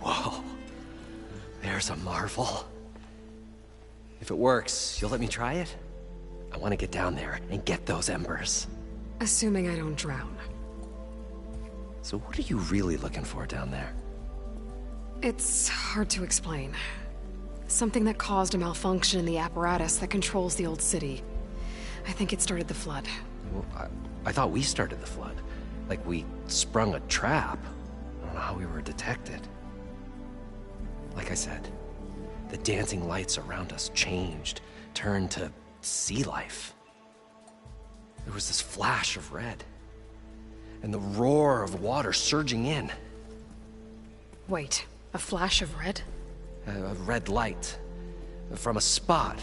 Whoa. There's a marvel. If it works, you'll let me try it? I want to get down there and get those embers. Assuming I don't drown. So what are you really looking for down there? It's hard to explain. Something that caused a malfunction in the apparatus that controls the old city. I think it started the flood. Well, I thought we started the flood. Like we sprung a trap. I don't know how we were detected. Like I said, the dancing lights around us changed, turned to sea life. There was this flash of red, and the roar of water surging in. Wait, a flash of red? A red light from a spot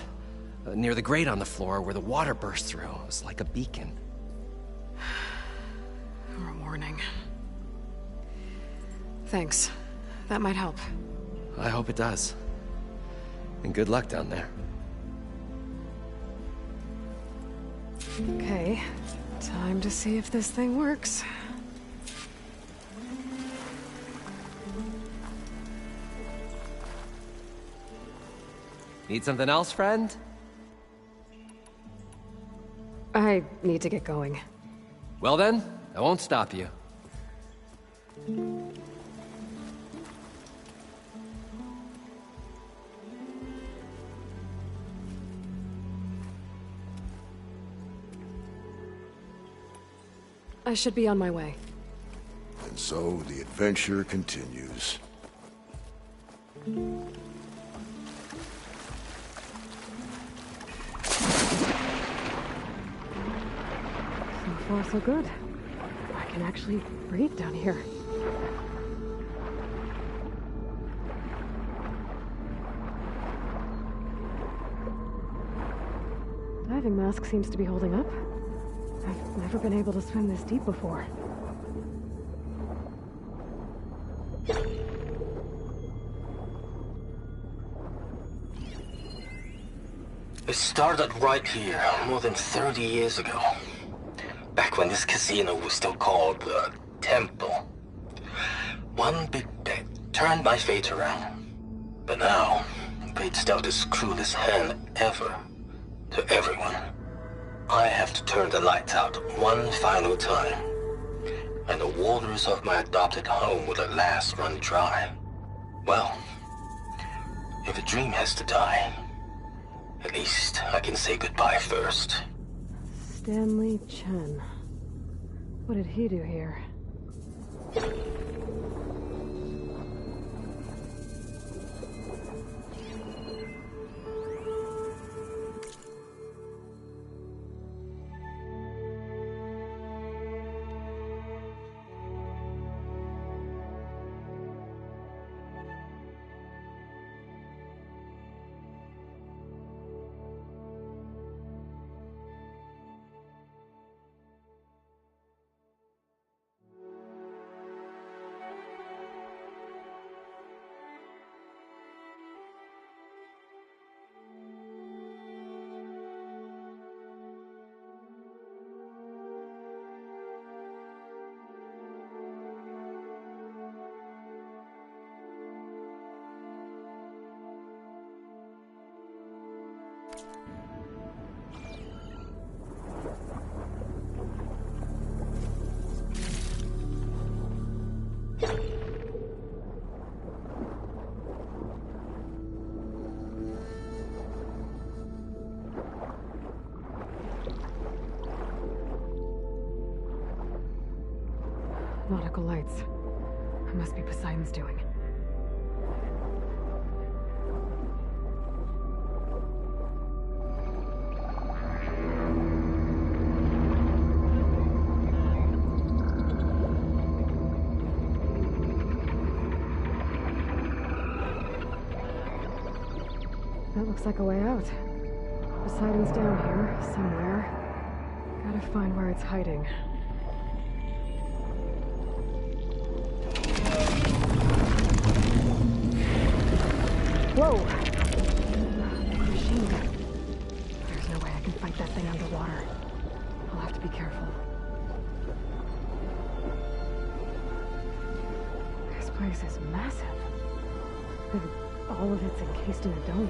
near the grate on the floor where the water burst through. It was like a beacon. Or a warning. Thanks. That might help. I hope it does. And good luck down there. Okay, time to see if this thing works. Need something else, friend? I need to get going. Well then, I won't stop you. I should be on my way. And so the adventure continues. So far, so good. I can actually breathe down here. Diving mask seems to be holding up. I've never been able to swim this deep before. It started right here, more than 30 years ago. Back when this casino was still called the Temple. One big bet turned my fate around. But now, fate's dealt this cruelest hand ever to everyone. I have to turn the lights out one final time. And the waters of my adopted home will at last run dry. Well, if a dream has to die, at least I can say goodbye first. Stanley Chen. What did he do here? Nautical lights. It must be Poseidon's doing. That looks like a way out. Poseidon's down here, somewhere. Gotta find where it's hiding. Whoa! Big machine. There's no way I can fight that thing underwater. I'll have to be careful. This place is massive. And all of it's encased in a dome.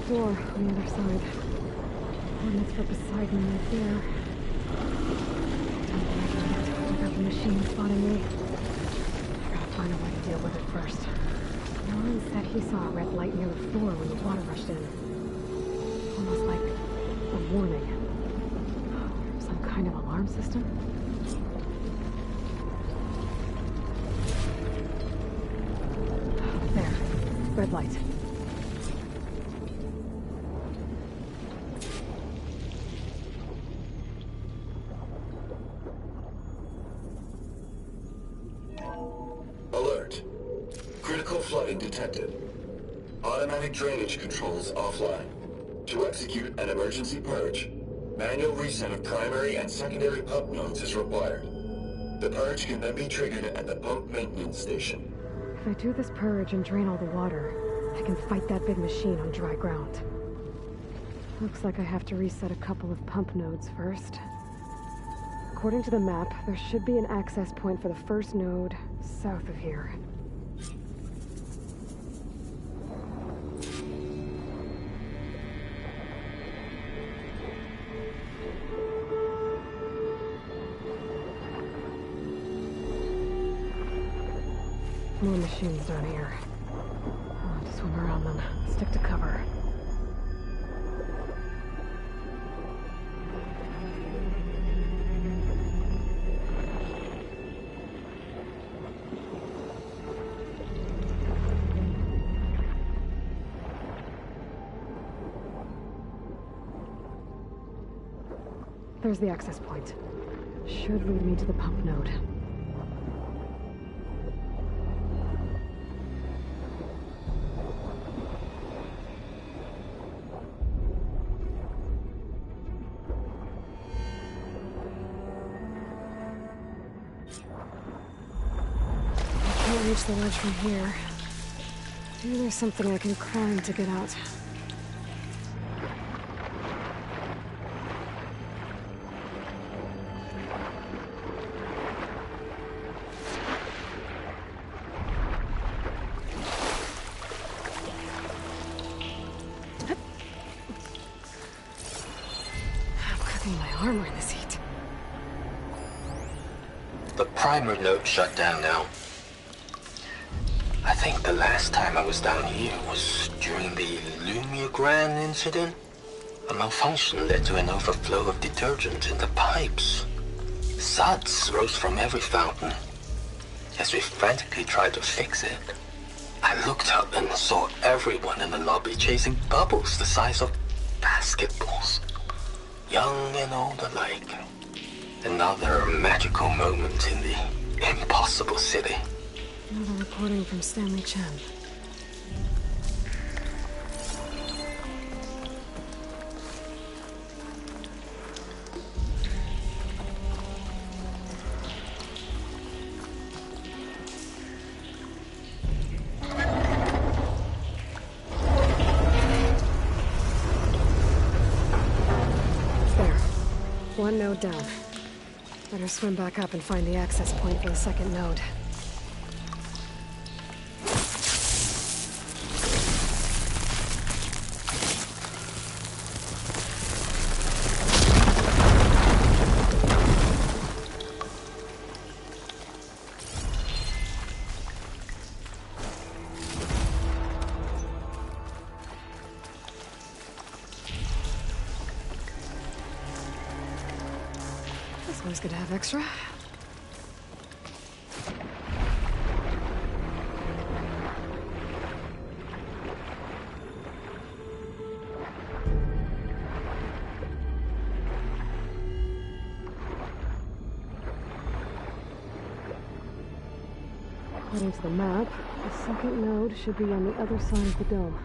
Door on the other side. And it's for Poseidon right there. Don't worry about it. Without the machine spotting me. I gotta find a way to deal with it first. Nolan said he saw a red light near the floor when the water rushed in. Almost like a warning. Some kind of alarm system? red light. Alert. Critical flooding detected. Automatic drainage controls offline. To execute an emergency purge, manual reset of primary and secondary pump nodes is required. The purge can then be triggered at the pump maintenance station. If I do this purge and drain all the water, I can fight that big machine on dry ground. Looks like I have to reset a couple of pump nodes first. According to the map, there should be an access point for the first node south of here. More machines down here. I'll have to swim around them. Stick to cover. There's the access point. Should lead me to the pump node. Reach the ledge from here. Maybe there's something I can climb to get out. I'm cooking my armor in this heat. The primer node shut down now. I think the last time I was down here was during the Lumiogran incident. A malfunction led to an overflow of detergent in the pipes. Suds rose from every fountain. As we frantically tried to fix it, I looked up and saw everyone in the lobby chasing bubbles the size of basketballs. Young and old alike. Another magical moment in the impossible city. Another recording from Stanley Chen. There. One node down. Better swim back up and find the access point for the second node. Always good to have extra. According to the map, the second node should be on the other side of the dome.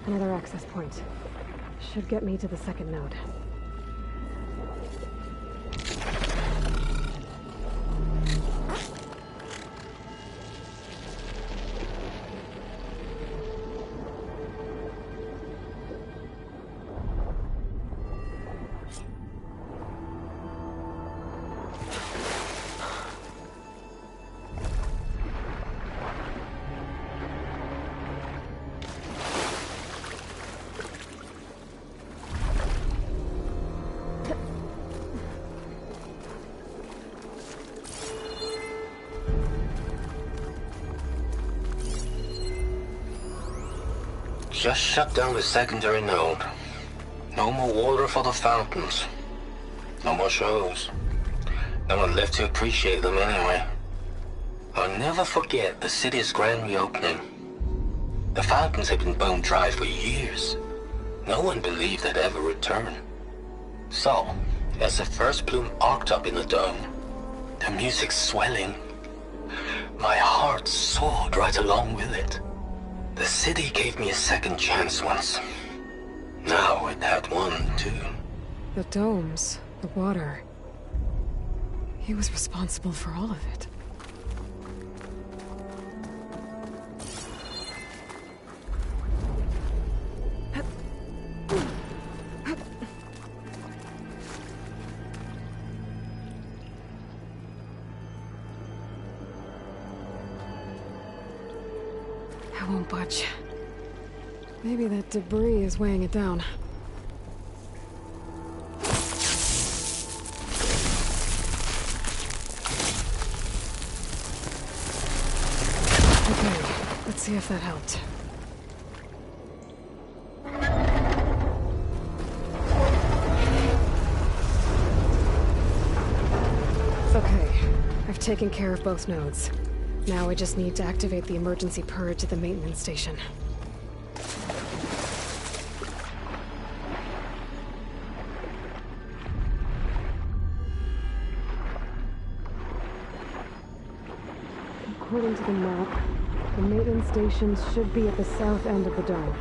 Another access point. Should get me to the second node. just shut down the secondary node. No more water for the fountains. No more shows. No one left to appreciate them anyway. I'll never forget the city's grand reopening. The fountains had been bone dry for years. No one believed they'd ever return. So, as the first bloom arced up in the dome, the music swelling, my heart soared right along with it. The city gave me a second chance once. Now it had one, too. The domes, the water. He was responsible for all of it. I won't budge. Maybe that debris is weighing it down. Okay, let's see if that helped. Okay, I've taken care of both nodes. Now I just need to activate the emergency purge at the maintenance station. According to the map, the maintenance stations should be at the south end of the dome.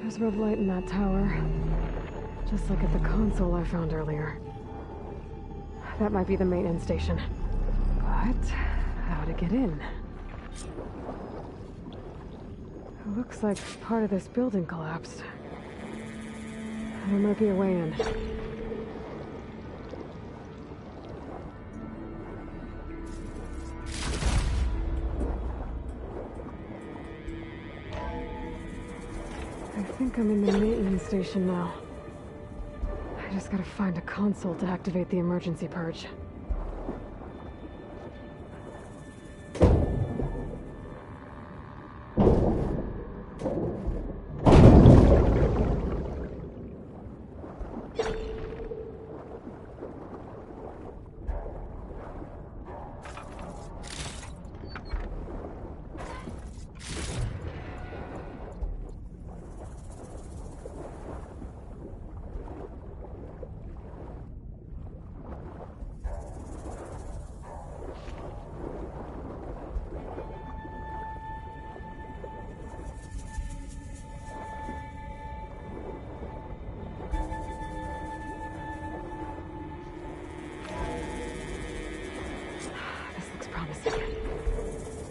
There's red light in that tower. Just like at the console I found earlier. That might be the maintenance station. But how to get in? It looks like part of this building collapsed. There might be a way in. I think I'm in the maintenance station now. I just gotta find a console to activate the emergency purge.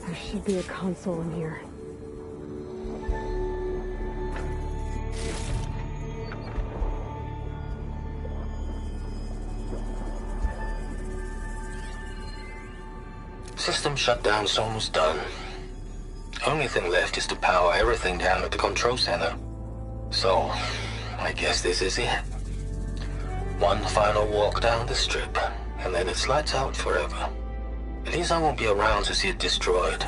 There should be a console in here. System shutdown's almost done. Only thing left is to power everything down at the control center. So, I guess this is it. One final walk down the strip, and then it's lights out forever. At least I won't be around to see it destroyed.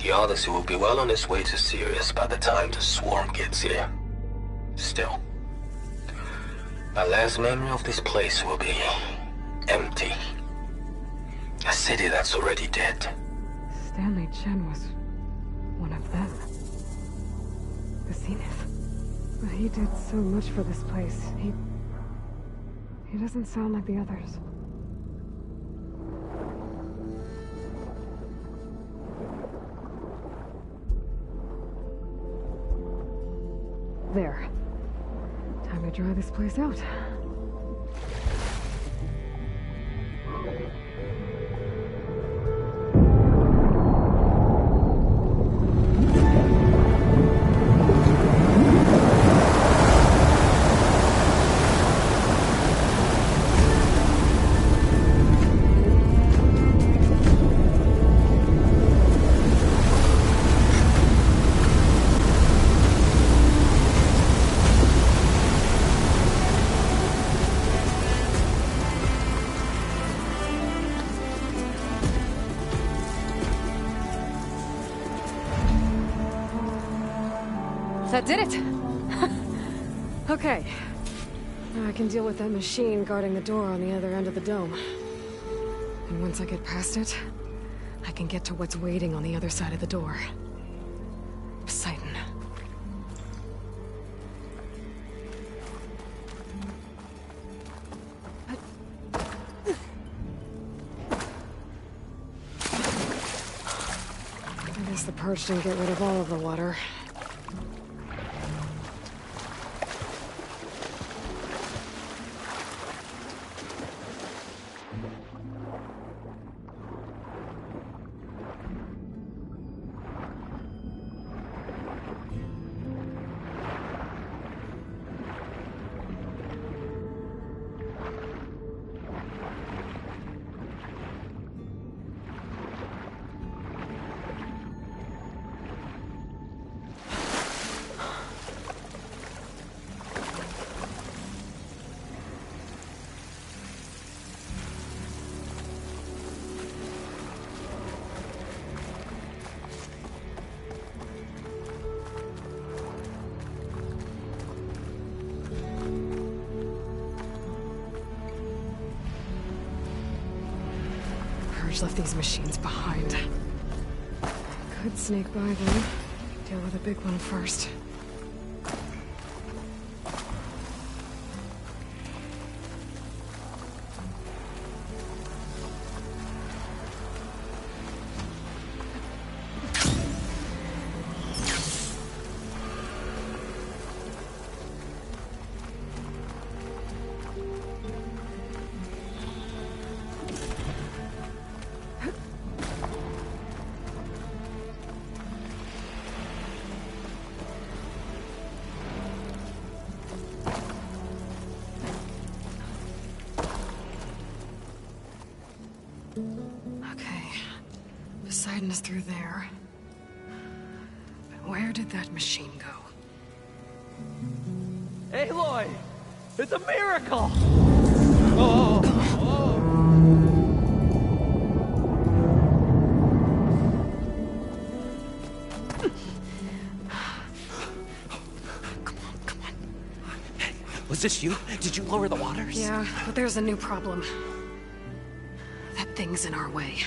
The Odyssey will be well on its way to Sirius by the time the swarm gets here. Still, my last memory of this place will be Empty. A city that's already dead. Stanley Chen was one of them. The Zenith. But he did so much for this place. He doesn't sound like the others. There. Time to dry this place out. That did it! Okay. Now I can deal with that machine guarding the door on the other end of the dome. And once I get past it, I can get to what's waiting on the other side of the door. Poseidon. I guess the purge didn't get rid of all of the water. Left these machines behind. Could sneak by them. Deal with a big one first. Poseidon is through there. But where did that machine go? Aloy! It's a miracle! Come on. Was this you? Did you lower the waters? Yeah, but there's a new problem. That thing's in our way.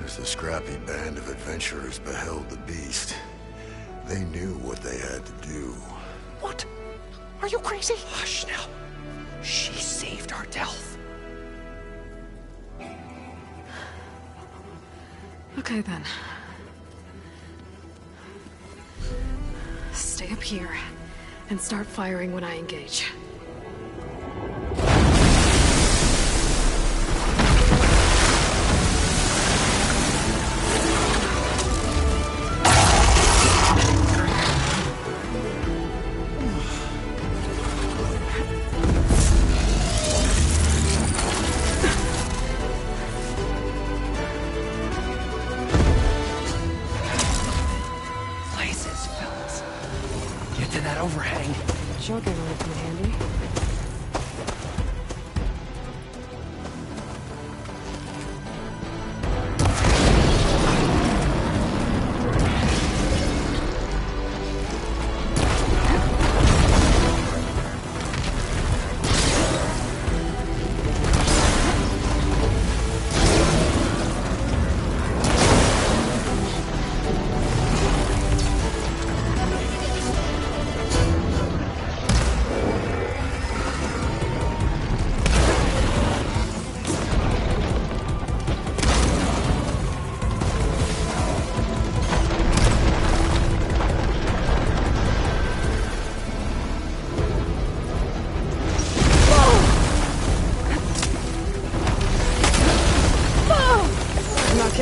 As the scrappy band of adventurers beheld the beast, they knew what they had to do. What? Are you crazy? Hush now. She saved our Delph. Okay then. Stay up here and start firing when I engage. Overhang. Shotgun would come in handy.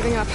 giving up.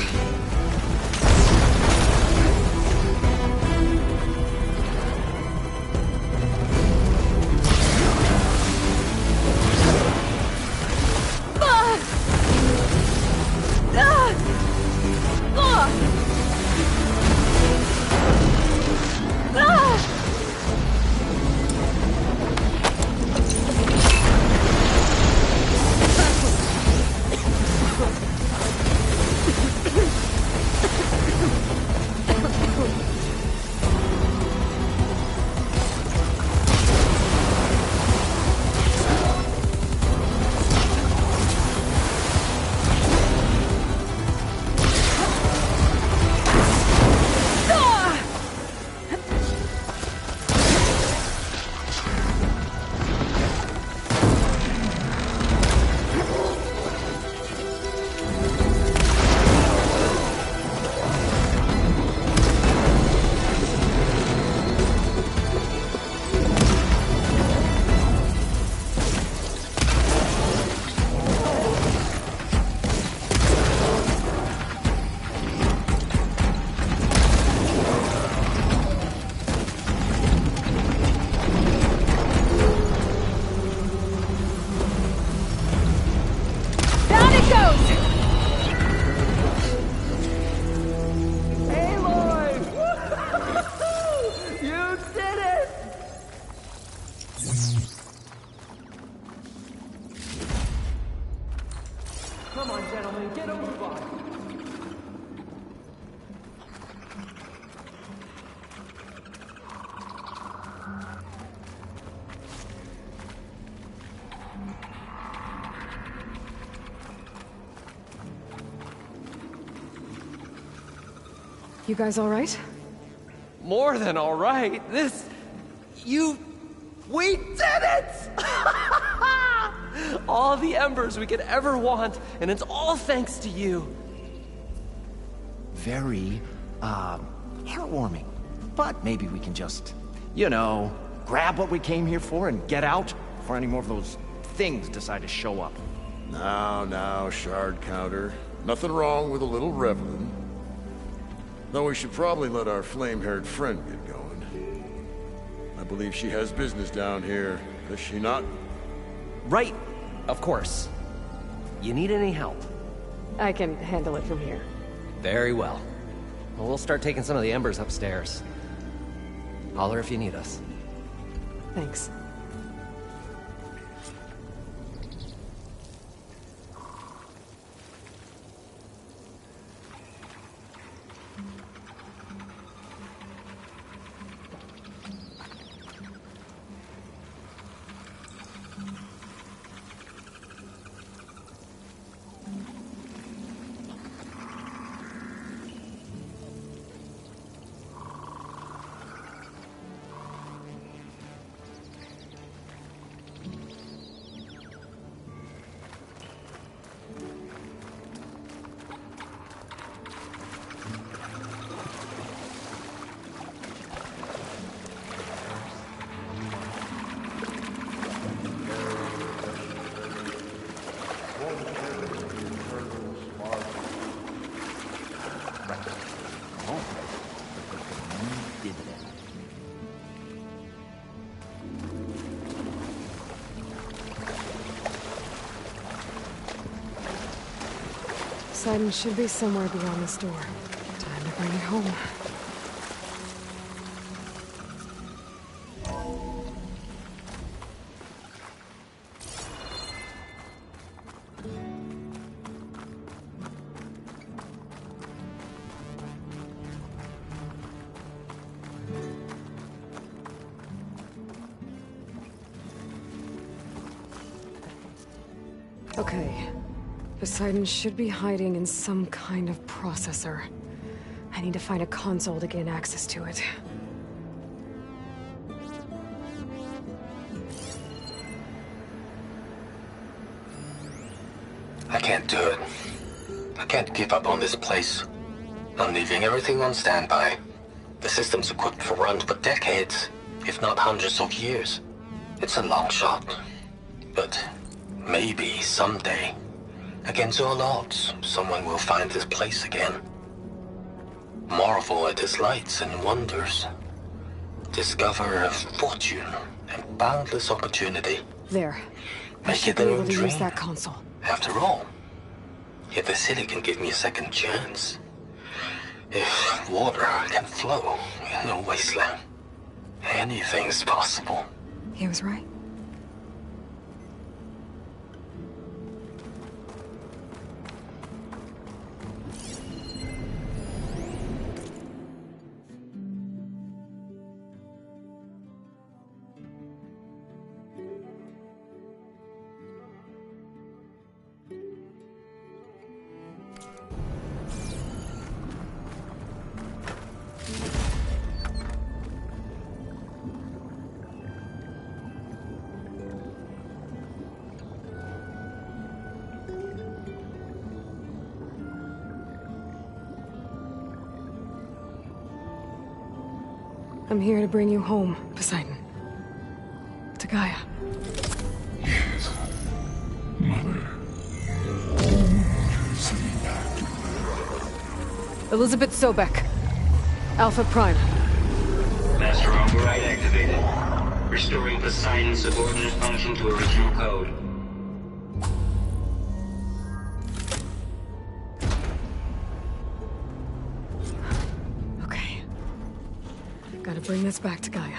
You guys all right? More than all right. We did it! All the embers we could ever want, and it's all thanks to you. Very, heartwarming. But maybe we can just, grab what we came here for and get out before any more of those things decide to show up. Now, shard counter. Nothing wrong with a little reveling. Though we should probably let our flame-haired friend get going. I believe she has business down here, does she not? Right, of course. You need any help? I can handle it from here. Very well. Well, we'll start taking some of the embers upstairs. Holler if you need us. Thanks. Poseidon should be somewhere beyond this door. Time to bring it home. Okay. Poseidon should be hiding in some kind of processor. I need to find a console to gain access to it. I can't do it. I can't give up on this place. I'm leaving everything on standby. The system's equipped for runs for decades, if not hundreds of years. It's a long shot, but maybe someday Against all odds, someone will find this place again. Marvel at its lights and wonders. Discover a fortune and boundless opportunity. There. I Make should it be their able own to use dream. that console. After all, if the city can give me a second chance, if water can flow in a wasteland, anything's possible. He was right. I'm here to bring you home, Poseidon. To Gaia. Yes, Mother. Elizabeth Sobek. Alpha Prime. Master override activated. Restoring Poseidon's subordinate function to original code. Okay. Gotta bring this back to Gaia.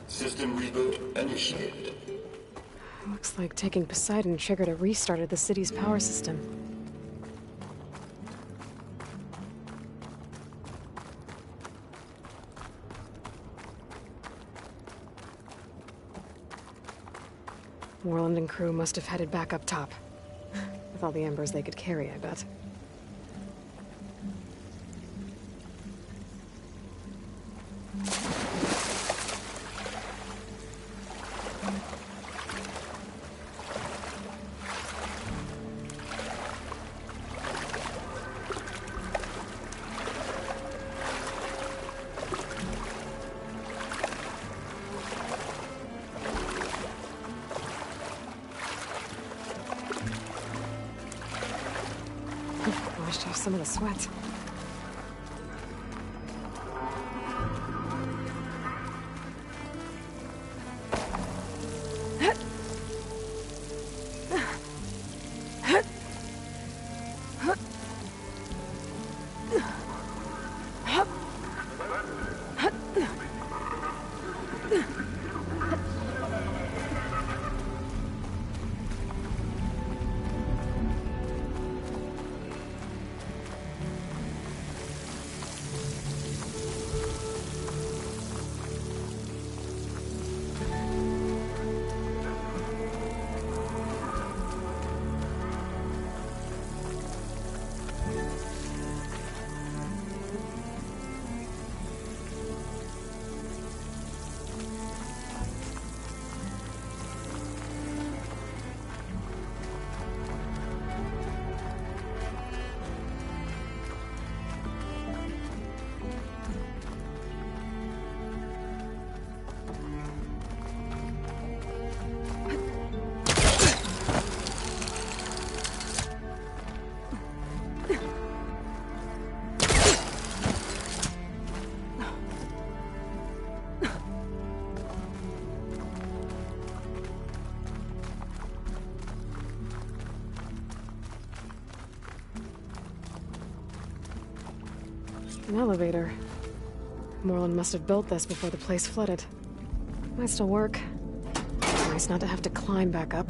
System reboot initiated. Looks like taking Poseidon triggered a restart of the city's power system. Moreland and crew must have headed back up top. With all the embers they could carry, I bet. Washed off some of the sweat. An elevator. Moreland must have built this before the place flooded. Might still work. Nice not to have to climb back up.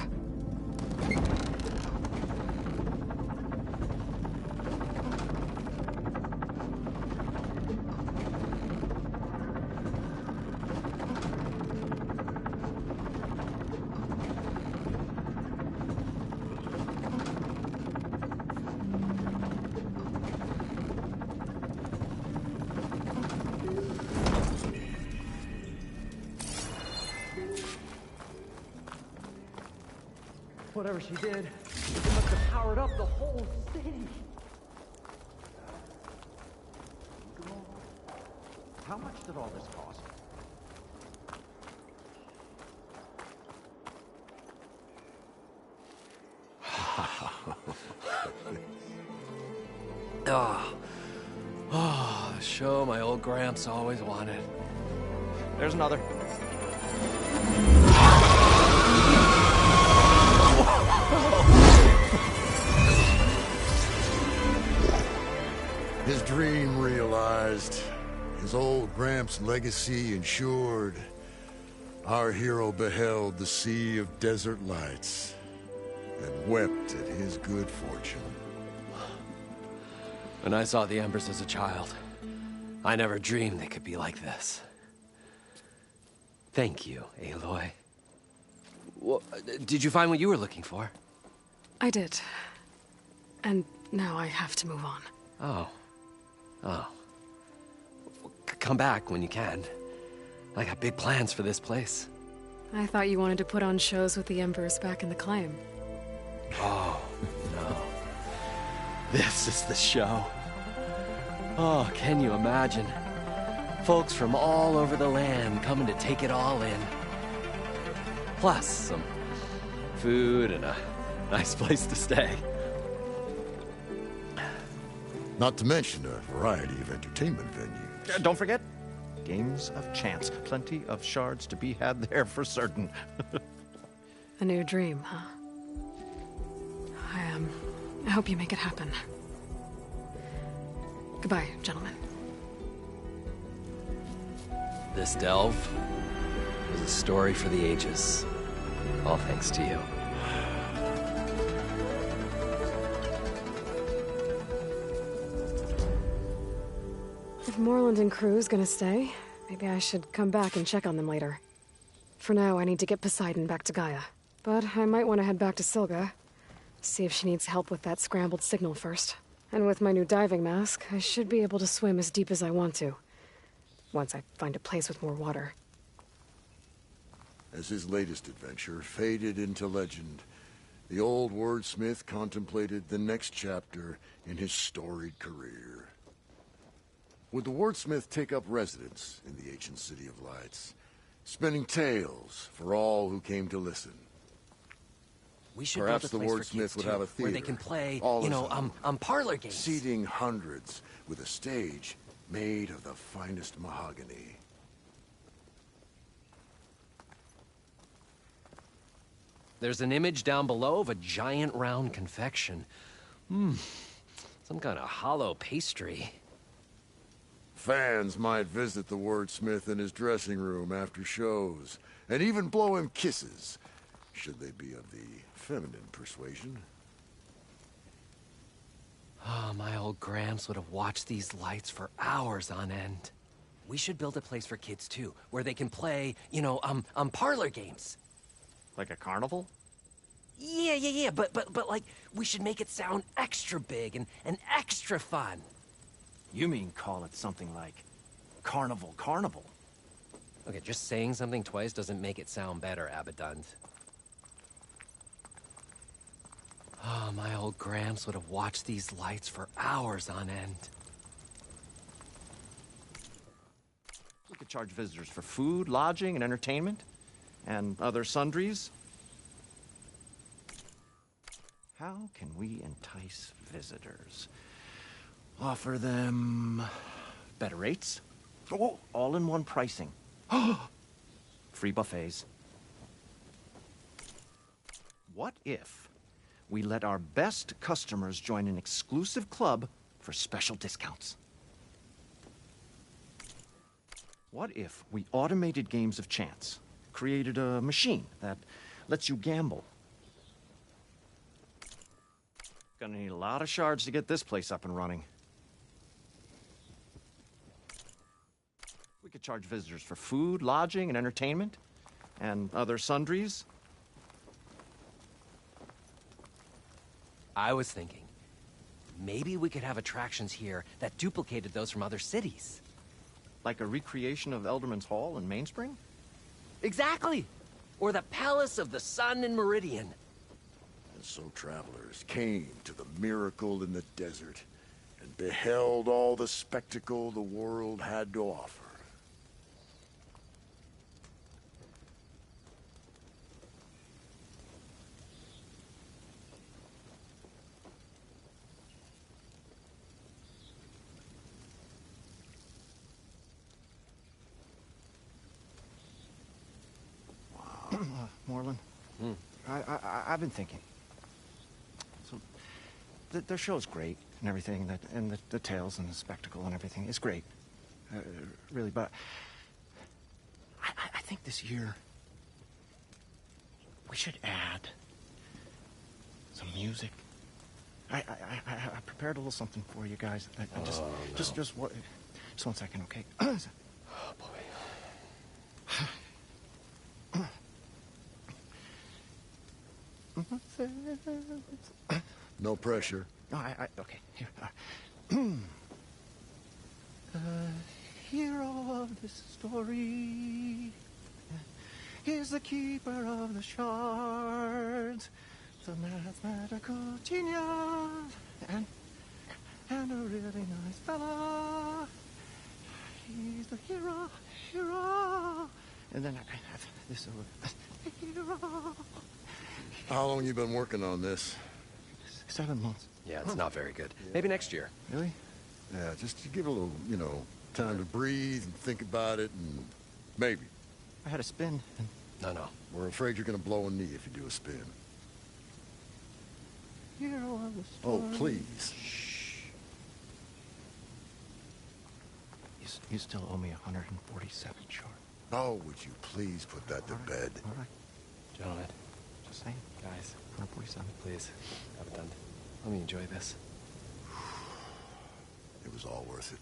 Whatever she did, it must have powered up the whole city. How much did all this cost? Oh, show my old Gramps always wanted. There's another. His dream realized, his old Gramps' legacy ensured. Our hero beheld the sea of desert lights and wept at his good fortune. When I saw the embers as a child, I never dreamed they could be like this. Thank you, Aloy. Well, did you find what you were looking for? I did. And now I have to move on. Oh. Come back when you can. I got big plans for this place. I thought you wanted to put on shows with the Embers back in the claim. Oh, no. This is the show. Oh, can you imagine? Folks from all over the land coming to take it all in. Plus, some food and a nice place to stay. Not to mention a variety of entertainment venues. Don't forget, games of chance. Plenty of shards to be had there for certain. A new dream, huh? I hope you make it happen. Goodbye, gentlemen. This delve is a story for the ages. All thanks to you. If Moreland and crew's gonna stay, maybe I should come back and check on them later. For now, I need to get Poseidon back to Gaia. But I might want to head back to Silga. See if she needs help with that scrambled signal first. And with my new diving mask, I should be able to swim as deep as I want to. Once I find a place with more water. As his latest adventure faded into legend, the old wordsmith contemplated the next chapter in his storied career. Would the wordsmith take up residence in the ancient city of lights, spinning tales for all who came to listen? We should Perhaps build a the place for kids wordsmith would too, have a theater, where they can play, all you his know, own, parlor games. seating hundreds with a stage made of the finest mahogany. There's an image down below of a giant round confection. Some kind of hollow pastry. Fans might visit the wordsmith in his dressing room after shows, and even blow him kisses, should they be of the feminine persuasion. Oh, my old Gramps would have watched these lights for hours on end. We should build a place for kids too, where they can play, you know, parlor games. Like a carnival? Yeah, but like, we should make it sound extra big and extra fun. You mean call it something like Carnival Carnival? Okay, just saying something twice doesn't make it sound better, Abaddon. Oh, my old Gramps would have watched these lights for hours on end. We could charge visitors for food, lodging, and entertainment, and other sundries. How can we entice visitors? Offer them better rates? Oh, all-in-one pricing. Free buffets. What if we let our best customers join an exclusive club for special discounts? What if we automated games of chance? Created a machine that lets you gamble? Gonna need a lot of shards to get this place up and running. We could charge visitors for food, lodging, and entertainment, and other sundries. I was thinking, maybe we could have attractions here that duplicated those from other cities. Like a recreation of Elderman's Hall in Mainspring? Exactly! Or the Palace of the Sun in Meridian. And so travelers came to the miracle in the desert and beheld all the spectacle the world had to offer. Moreland? I've been thinking. So, their show's great and everything, and the tales and the spectacle and everything is great, really. But I think this year we should add some music. I prepared a little something for you guys. Just 1 second, okay? Oh boy. No pressure. No, okay, here. The hero of this story is the keeper of the shards, the mathematical genius, and a really nice fella. He's the hero. And then I have this hero. How long you been working on this? 7 months. Yeah, it's not very good. Maybe next year. Really? Yeah, just to give it a little, time to breathe and think about it, and maybe. I had a spin. And... No. We're afraid you're gonna blow a knee if you do a spin. Hero of the story. Oh, please. Shh. You still owe me 147 short. Oh, would you please put that to bed? All right. Gentlemen. Just saying. Guys. 147. Please. Have it done. Let me enjoy this. It was all worth it.